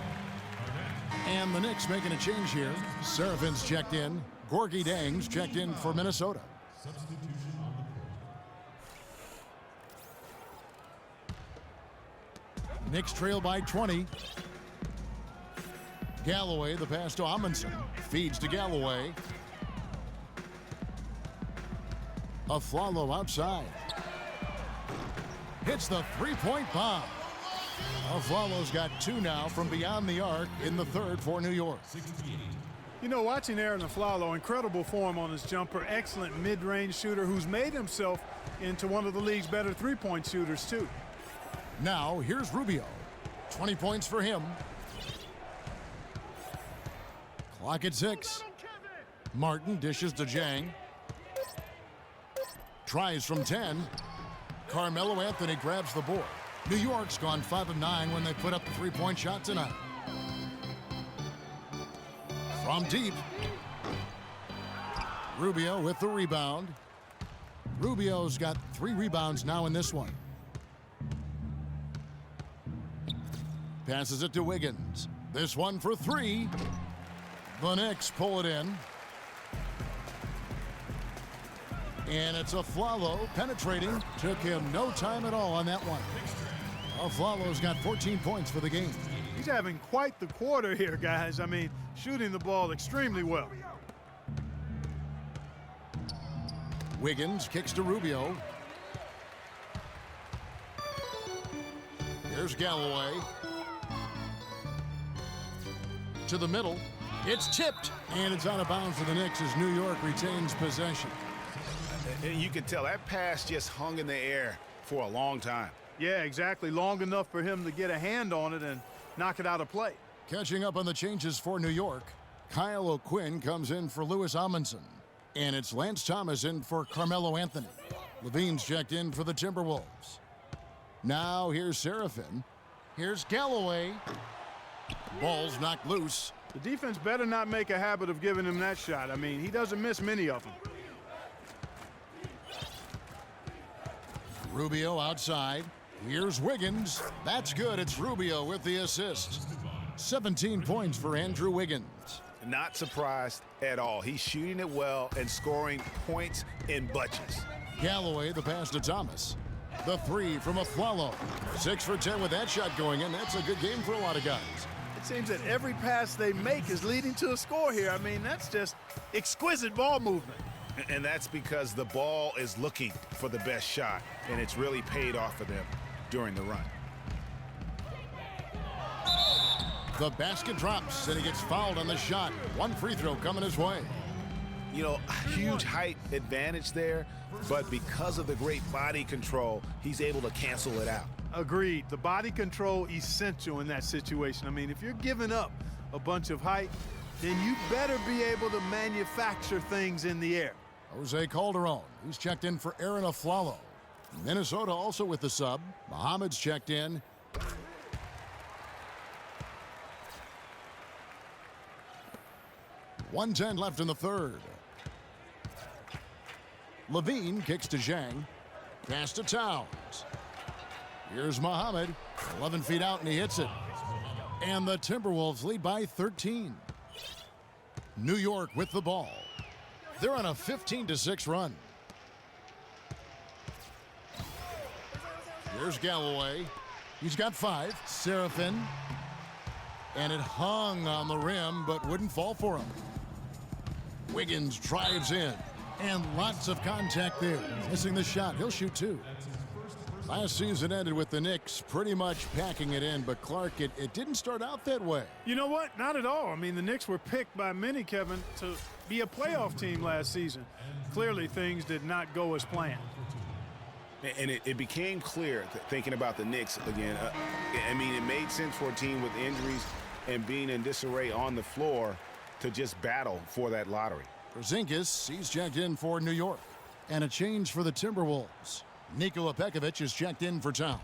Speaker 5: And the Knicks making a change here. Serafin's checked in. Gorgie Dang's checked in for Minnesota. Knicks trail by 20. Galloway, the pass to Amundsen. Feeds to Galloway. Aflalo outside. Hits the three-point bomb. Aflalo's got 2 now from beyond the arc in the 3rd for New York.
Speaker 6: You know, watching Aaron Aflalo, incredible form on his jumper, excellent mid-range shooter who's made himself into one of the league's better three-point shooters, too.
Speaker 5: Now, here's Rubio. 20 points for him. Clock at 6. Martin dishes to Jang. Tries from 10. Carmelo Anthony grabs the board. New York's gone 5 of 9 when they put up the three-point shot tonight. From deep. Rubio with the rebound. Rubio's got 3 rebounds now in this one. Passes it to Wiggins. This one for 3. The Knicks pull it in. And it's Aflalo penetrating. Took him no time at all on that one. Aflalo's got 14 points for the game.
Speaker 6: He's having quite the quarter here, guys. I mean, shooting the ball extremely well.
Speaker 5: Wiggins kicks to Rubio. Here's Galloway. To the middle. It's tipped. And it's out of bounds for the Knicks as New York retains possession.
Speaker 7: And you can tell that pass just hung in the air for a long time.
Speaker 6: Yeah, exactly. Long enough for him to get a hand on it and knock it out of play.
Speaker 5: Catching up on the changes for New York, Kyle O'Quinn comes in for Louis Amundsen. And it's Lance Thomas in for Carmelo Anthony. Levine's checked in for the Timberwolves. Now here's Serafin. Here's Galloway. Ball's knocked loose.
Speaker 6: The defense better not make a habit of giving him that shot. I mean, he doesn't miss many of them.
Speaker 5: Rubio outside. Here's Wiggins. That's good. It's Rubio with the assist. 17 points for Andrew Wiggins.
Speaker 7: Not surprised at all. He's shooting it well and scoring points in bunches.
Speaker 5: Galloway, the pass to Thomas. The 3 from Aflalo. 6 for 10 with that shot going in. That's a good game for a lot of guys.
Speaker 6: It seems that every pass they make is leading to a score here. I mean, that's just exquisite ball movement.
Speaker 7: And that's because the ball is looking for the best shot, and it's really paid off for them during the run.
Speaker 5: The basket drops, and he gets fouled on the shot. 1 free throw coming his way.
Speaker 7: You know, huge height advantage there, but because of the great body control, he's able to cancel it out.
Speaker 6: Agreed. The body control essential in that situation. I mean, if you're giving up a bunch of height, then you better be able to manufacture things in the air.
Speaker 5: Jose Calderon, he's checked in for Aaron Aflalo. Minnesota also with the sub. Muhammad's checked in. .110 left in the third. Levine kicks to Zhang. Pass to Towns. Here's Muhammad. 11 feet out, and he hits it. And the Timberwolves lead by 13. New York with the ball. They're on a 15-6 run. Here's Galloway. He's got 5. Seraphin. And it hung on the rim, but wouldn't fall for him. Wiggins drives in. And lots of contact there. Missing the shot. He'll shoot 2. Last season ended with the Knicks pretty much packing it in, but Clark, it didn't start out that way.
Speaker 6: You know what? Not at all. I mean, the Knicks were picked by many, Kevin, to be a playoff team last season. Clearly, things did not go as planned.
Speaker 7: And it became clear, thinking about the Knicks again, I mean, it made sense for a team with injuries and being in disarray on the floor to just battle for that lottery.
Speaker 5: Porzingis, he's checked in for New York. And a change for the Timberwolves. Nikola Pekovic is checked in for Towns.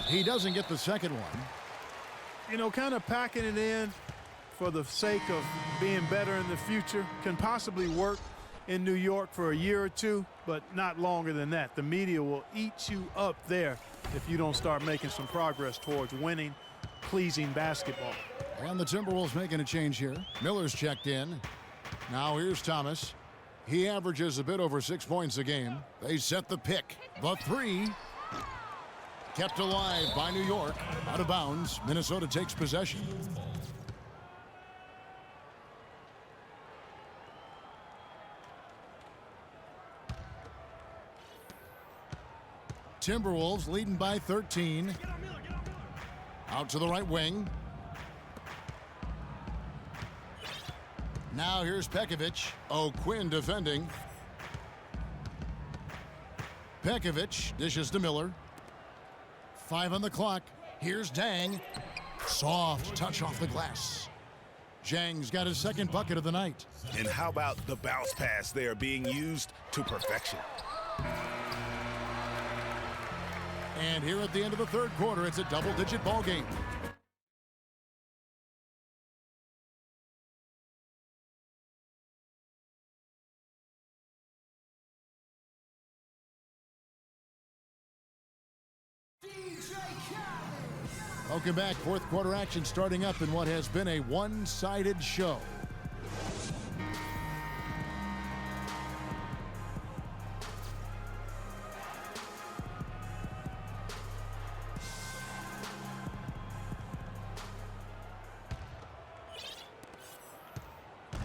Speaker 5: He doesn't get the second one.
Speaker 6: You know, kind of packing it in for the sake of being better in the future can possibly work in New York for a year or two, but not longer than that. The media will eat you up there if you don't start making some progress towards winning, pleasing basketball.
Speaker 5: And the Timberwolves making a change here. Miller's checked in. Now here's Thomas. He averages a bit over 6 points a game. They set the pick. The 3. Kept alive by New York. Out of bounds. Minnesota takes possession. Timberwolves leading by 13. Out to the right wing. Now here's Pekovic. Quinn defending. Pekovic dishes to Miller. 5 on the clock. Here's Dang. Soft touch off the glass. Zhang's got his second bucket of the night.
Speaker 7: And how about the bounce pass there being used to perfection?
Speaker 5: And here at the end of the third quarter, it's a double-digit ball game. Welcome back. Fourth quarter action starting up in what has been a one-sided show.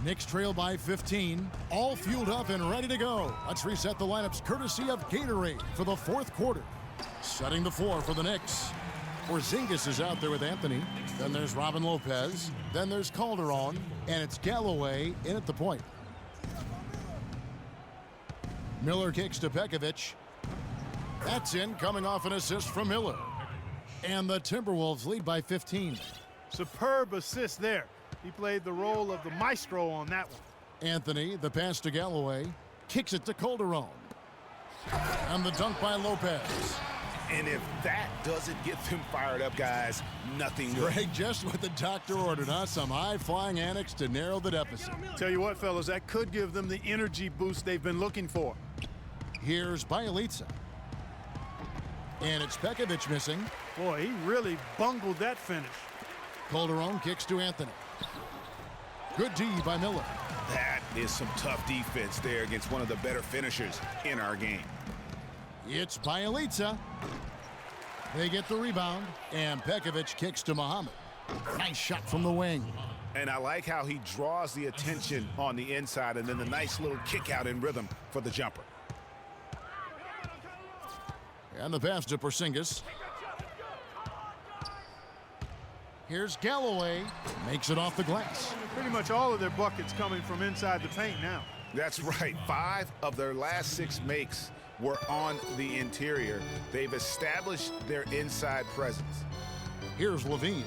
Speaker 5: Knicks trail by 15. All fueled up and ready to go. Let's reset the lineups courtesy of Gatorade for the fourth quarter. Setting the floor for the Knicks. Porzingis is out there with Anthony. Then there's Robin Lopez. Then there's Calderon. And it's Galloway in at the point. Miller kicks to Pekovic. That's in, coming off an assist from Miller. And the Timberwolves lead by 15.
Speaker 6: Superb assist there. He played the role of the maestro on that one.
Speaker 5: Anthony, the pass to Galloway. Kicks it to Calderon. And the dunk by Lopez.
Speaker 7: And if that doesn't get them fired up, guys, nothing will.
Speaker 5: Greg, just what the doctor ordered, huh? Some high-flying annex to narrow the deficit.
Speaker 6: Tell you what, fellas, that could give them the energy boost they've been looking for.
Speaker 5: Here's Bjelica. And it's Pekovic missing.
Speaker 6: Boy, he really bungled that finish.
Speaker 5: Calderon kicks to Anthony. Good D by Miller.
Speaker 7: That is some tough defense there against one of the better finishers in our game.
Speaker 5: It's Bjelica. They get the rebound, and Pekovic kicks to Muhammad. Nice shot from the wing.
Speaker 7: And I like how he draws the attention on the inside, and then the nice little kick out in rhythm for the jumper.
Speaker 5: And the pass to Porzingis. Here's Galloway. Makes it off the glass.
Speaker 6: Pretty much all of their buckets coming from inside the paint now.
Speaker 7: That's right. 5 of their last 6 makes were on the interior. They've established their inside presence.
Speaker 5: Here's Levine.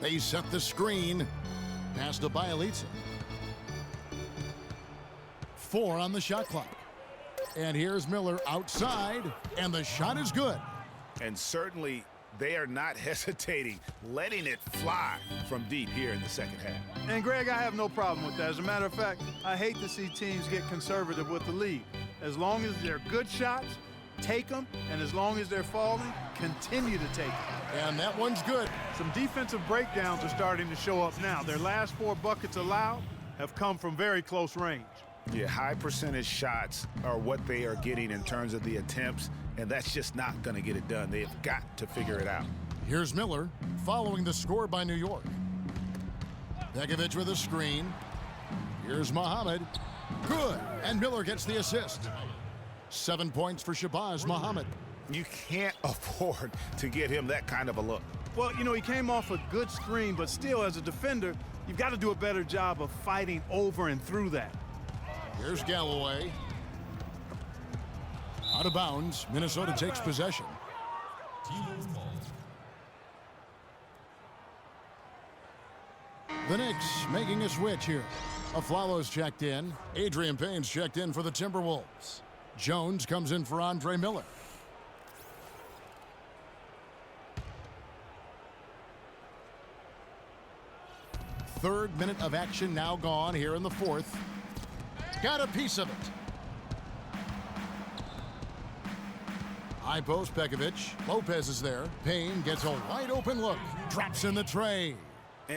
Speaker 5: They set the screen. Pass to Bielitsa. 4 on the shot clock. And here's Miller outside, and the shot is good.
Speaker 7: And certainly they are not hesitating, letting it fly from deep here in the second half.
Speaker 6: And Greg, I have no problem with that. As a matter of fact, I hate to see teams get conservative with the lead. As long as they're good shots, take them, and as long as they're falling, continue to take them.
Speaker 5: And that one's good.
Speaker 6: Some defensive breakdowns are starting to show up now. Their last 4 buckets allowed have come from very close range.
Speaker 7: Yeah, high percentage shots are what they are getting in terms of the attempts, and that's just not going to get it done. They've got to figure it out.
Speaker 5: Here's Miller following the score by New York. Begovic with a screen. Here's Muhammad. Good. And Miller gets the assist. 7 points for Shabazz Muhammad.
Speaker 7: You can't afford to get him that kind of a look.
Speaker 6: Well, you know, he came off a good screen, but still, as a defender, you've got to do a better job of fighting over and through that.
Speaker 5: Here's Galloway. Out of bounds. Minnesota takes possession. The Knicks making a switch here. Aflalo's checked in. Adrian Payne's checked in for the Timberwolves. Jones comes in for Andre Miller. Third minute of action now gone here in the fourth. Got a piece of it. High post, Begovic. Lopez is there. Payne gets a wide open look. Drops in the tray.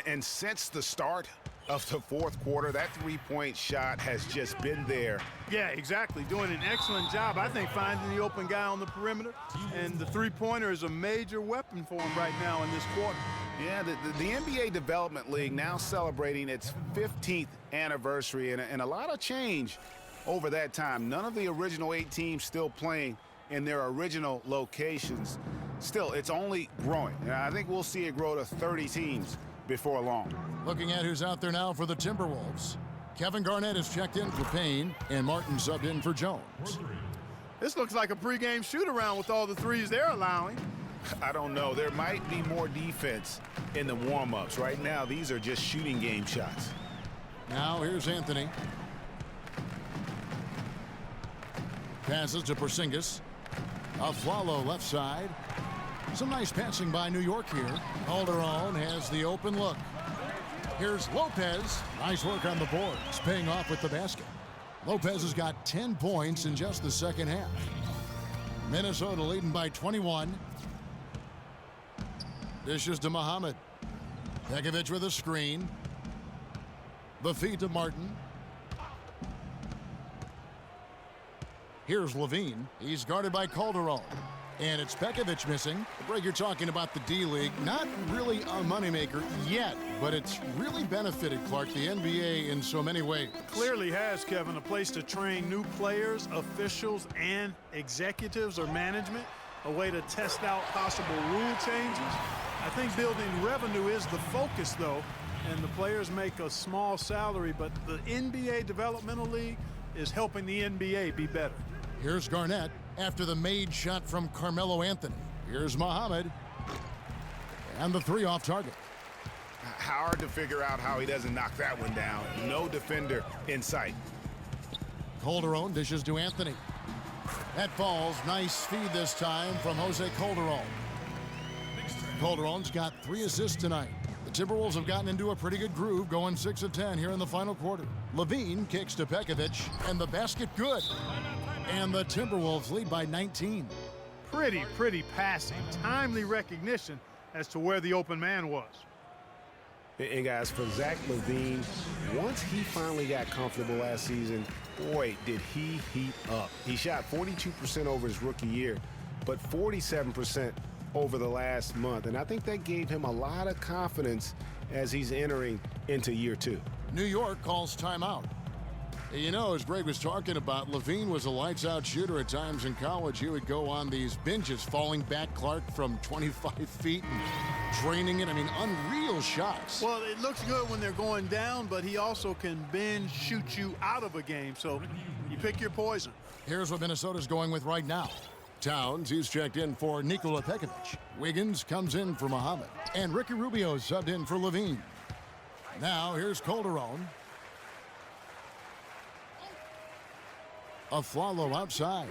Speaker 7: And since the start of the fourth quarter, that three-point shot has just been there.
Speaker 6: Yeah, exactly. Doing an excellent job, I think, finding the open guy on the perimeter. And the three-pointer is a major weapon for him right now in this quarter.
Speaker 7: Yeah, the NBA Development League now celebrating its 15th anniversary and a lot of change over that time. None of the original 8 teams still playing in their original locations. Still, it's only growing. And I think we'll see it grow to 30 teams before long.
Speaker 5: Looking at who's out there now for the Timberwolves. Kevin Garnett is checked in for Payne, and Martin subbed in for Jones.
Speaker 6: This looks like a pregame shoot-around with all the threes they're allowing.
Speaker 7: I don't know. There might be more defense in the warm-ups. Right now, these are just shooting game shots.
Speaker 5: Now here's Anthony. Passes to Porzingis. Aflalo left side. Some nice passing by New York here. Calderon has the open look. Here's Lopez. Nice work on the boards, paying off with the basket. Lopez has got 10 points in just the second half. Minnesota leading by 21. Dishes to Muhammad. Begovic with a screen. The feed to Martin. Here's Levine. He's guarded by Calderon. And it's Begovic missing. Greg, you're talking about the D-League. Not really a moneymaker yet, but it's really benefited, Clark, the NBA in so many ways.
Speaker 6: Clearly has, Kevin, a place to train new players, officials, and executives or management, a way to test out possible rule changes. I think building revenue is the focus, though, and the players make a small salary, but the NBA Developmental League is helping the NBA be better.
Speaker 5: Here's Garnett after the made shot from Carmelo Anthony. Here's Muhammad. And the three off target.
Speaker 7: Hard to figure out how he doesn't knock that one down. No defender in sight.
Speaker 5: Calderon dishes to Anthony. That falls. Nice feed this time from Jose Calderon. Calderon's got 3 assists tonight. The Timberwolves have gotten into a pretty good groove, going 6 of 10 here in the final quarter. Levine kicks to Begovic, and the basket good. And the Timberwolves lead by 19.
Speaker 6: Pretty passing. Timely recognition as to where the open man was.
Speaker 11: And guys, for Zach LaVine, once he finally got comfortable last season, boy, did he heat up. He shot 42% over his rookie year, but 47% over the last month. And I think that gave him a lot of confidence as he's entering into year 2.
Speaker 5: New York calls timeout. You know, as Greg was talking about, LaVine was a lights-out shooter at times in college. He would go on these binges, falling back, Clark, from 25 feet and draining it. I mean, unreal shots.
Speaker 6: Well, it looks good when they're going down, but he also can binge shoot you out of a game. So you pick your poison.
Speaker 5: Here's what Minnesota's going with right now. Towns, he's checked in for Nikola Pekovic. Wiggins comes in for Muhammad. And Ricky Rubio subbed in for Levine. Now here's Calderon. Aflalo outside.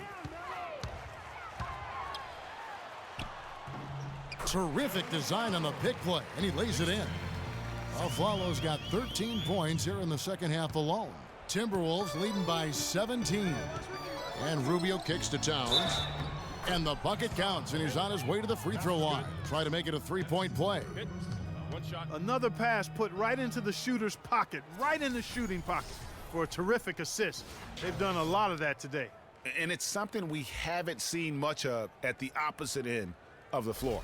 Speaker 5: Terrific design on the pick play, and he lays it in. Aflalo's got 13 points here in the second half alone. Timberwolves leading by 17. And Rubio kicks to Towns. And the bucket counts, and he's on his way to the free throw line. Try to make it a three-point play.
Speaker 6: Another pass put right into the shooter's pocket, right in the shooting pocket for a terrific assist. They've done a lot of that today.
Speaker 7: And it's something we haven't seen much of at the opposite end of the floor.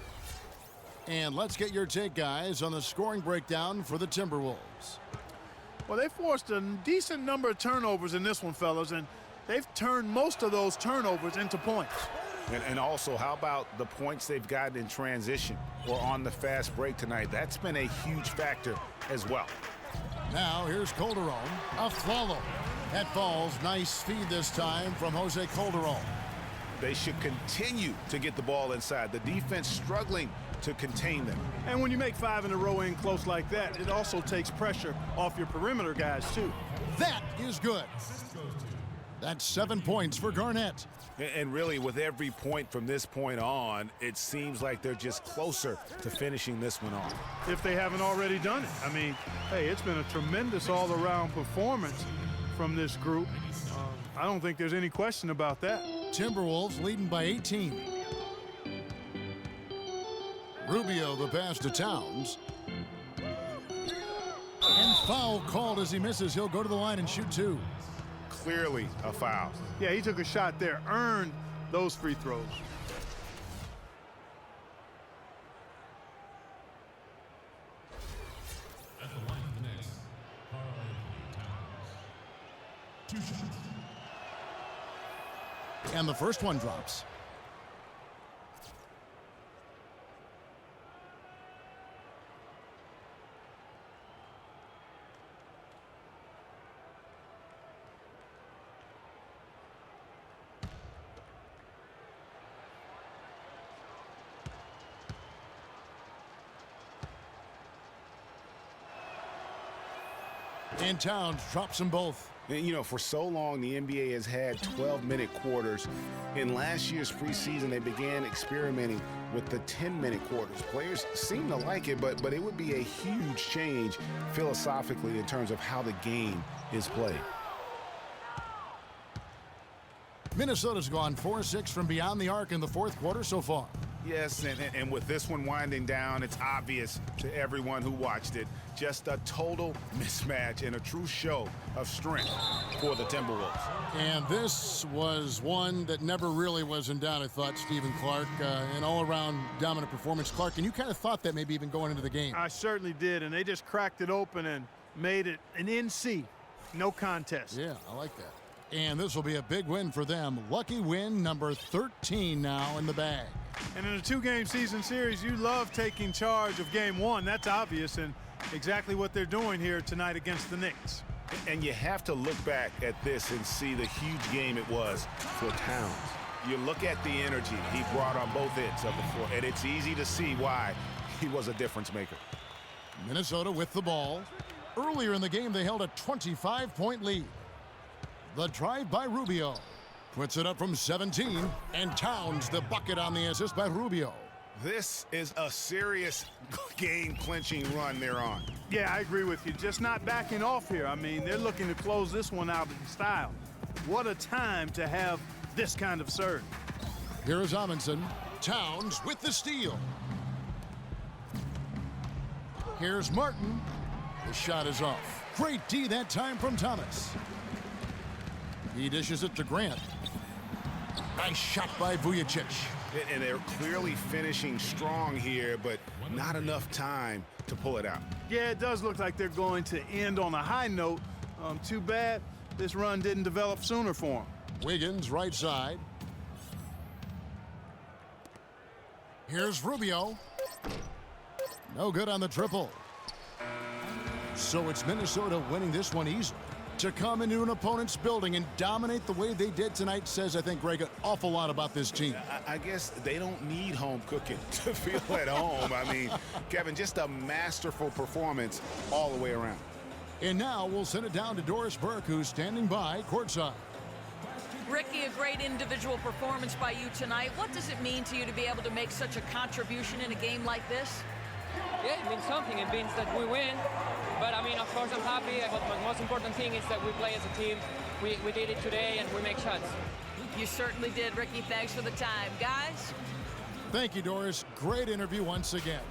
Speaker 5: And let's get your take, guys, on the scoring breakdown for the Timberwolves.
Speaker 6: Well, they forced a decent number of turnovers in this one, fellas, and they've turned most of those turnovers into points.
Speaker 7: And also, how about the points they've gotten in transition or on the fast break tonight? That's been a huge factor as well.
Speaker 5: Now here's Calderon. Aflalo. That falls. Nice feed this time from Jose Calderon.
Speaker 7: They should continue to get the ball inside. The defense struggling to contain them.
Speaker 6: And when you make 5 in a row in close like that, it also takes pressure off your perimeter guys, too.
Speaker 5: That is good. That's 7 points for Garnett.
Speaker 7: And really, with every point from this point on, it seems like they're just closer to finishing this one off.
Speaker 6: If they haven't already done it. I mean, hey, it's been a tremendous all-around performance from this group. I don't think there's any question about that.
Speaker 5: Timberwolves leading by 18. Rubio the pass to Towns. And foul called as he misses. He'll go to the line and shoot 2.
Speaker 7: Clearly a foul.
Speaker 6: Yeah, he took a shot there, earned those free throws.
Speaker 1: At the line of the Knicks, Towns. 2 shots.
Speaker 5: And the first one drops. And Towns drops them both.
Speaker 7: And, you know, for so long, the NBA has had 12-minute quarters. In last year's preseason, they began experimenting with the 10-minute quarters. Players seem to like it, but it would be a huge change philosophically in terms of how the game is played.
Speaker 5: Minnesota's gone 4-6 from beyond the arc in the fourth quarter so far.
Speaker 7: Yes, and with this one winding down, it's obvious to everyone who watched it. Just a total mismatch and a true show of strength for the Timberwolves.
Speaker 5: And this was one that never really was in doubt, I thought, Stephen Clark. An all-around dominant performance. Clark, and you kind of thought that maybe even going into the game.
Speaker 6: I certainly did, and they just cracked it open and made it an NC. No contest.
Speaker 5: Yeah, I like that. And this will be a big win for them. Lucky win number 13 now in the bag.
Speaker 6: And in a 2-game season series, you love taking charge of game 1. That's obvious, and exactly what they're doing here tonight against the Knicks.
Speaker 7: And you have to look back at this and see the huge game it was for Towns. You look at the energy he brought on both ends of the floor, and it's easy to see why he was a difference maker.
Speaker 5: Minnesota with the ball. Earlier in the game, they held a 25-point lead. The drive by Rubio. Puts it up from 17, and Towns the bucket on the assist by Rubio.
Speaker 7: This is a serious game-clinching run they're on.
Speaker 6: Yeah, I agree with you. Just not backing off here. I mean, they're looking to close this one out in style. What a time to have this kind of serve.
Speaker 5: Here is Amundsen. Towns with the steal. Here's Martin. The shot is off. Great D that time from Thomas. He dishes it to Grant. Nice shot by Vujacic.
Speaker 7: And they're clearly finishing strong here, but not enough time to pull it out.
Speaker 6: Yeah, it does look like they're going to end on a high note. Too bad this run didn't develop sooner for them.
Speaker 5: Wiggins, right side. Here's Rubio. No good on the triple. So it's Minnesota winning this one easily. To come into an opponent's building and dominate the way they did tonight says, I think, Greg, an awful lot about this team.
Speaker 7: I guess they don't need home cooking to feel at home. I mean, Kevin, just a masterful performance all the way around.
Speaker 5: And now we'll send it down to Doris Burke, who's standing by courtside.
Speaker 8: Ricky, a great individual performance by you tonight. What does it mean to you to be able to make such a contribution in a game like this?
Speaker 12: Yeah, it means something. It means that we win. But, I mean, of course, I'm happy. But the most important thing is that we play as a team. We did it today, and we make shots.
Speaker 8: You certainly did, Ricky. Thanks for the time. Guys?
Speaker 5: Thank you, Doris. Great interview once again.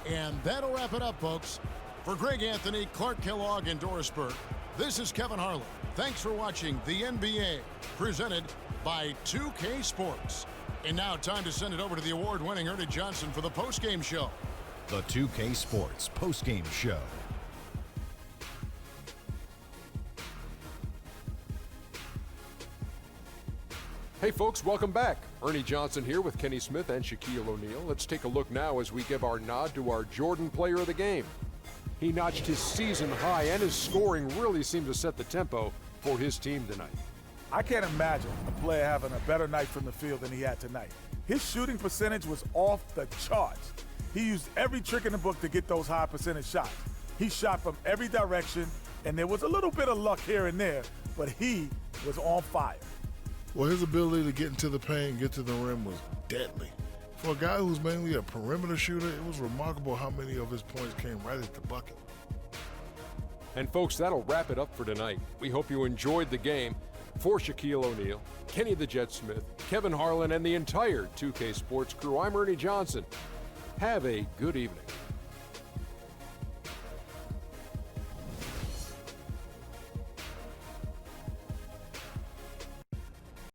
Speaker 5: And that'll wrap it up, folks. For Greg Anthony, Clark Kellogg, and Doris Burke, this is Kevin Harlan. Thanks for watching the NBA, presented by 2K Sports. And now time to send it over to the award-winning Ernie Johnson for the postgame show.
Speaker 10: The 2K Sports postgame show.
Speaker 2: Hey folks, welcome back. Ernie Johnson here with Kenny Smith and Shaquille O'Neal. Let's take a look now as we give our nod to our Jordan player of the game. He notched his season high, and his scoring really seemed to set the tempo for his team tonight.
Speaker 4: I can't imagine a player having a better night from the field than he had tonight. His shooting percentage was off the charts. He used every trick in the book to get those high percentage shots. He shot from every direction, and there was a little bit of luck here and there, but he was on fire.
Speaker 3: Well, his ability to get into the paint and get to the rim was deadly. For a guy who's mainly a perimeter shooter, it was remarkable how many of his points came right at the bucket.
Speaker 2: And folks, that'll wrap it up for tonight. We hope you enjoyed the game. For Shaquille O'Neal, Kenny the Jet Smith, Kevin Harlan, and the entire 2K Sports crew, I'm Ernie Johnson. Have a good evening.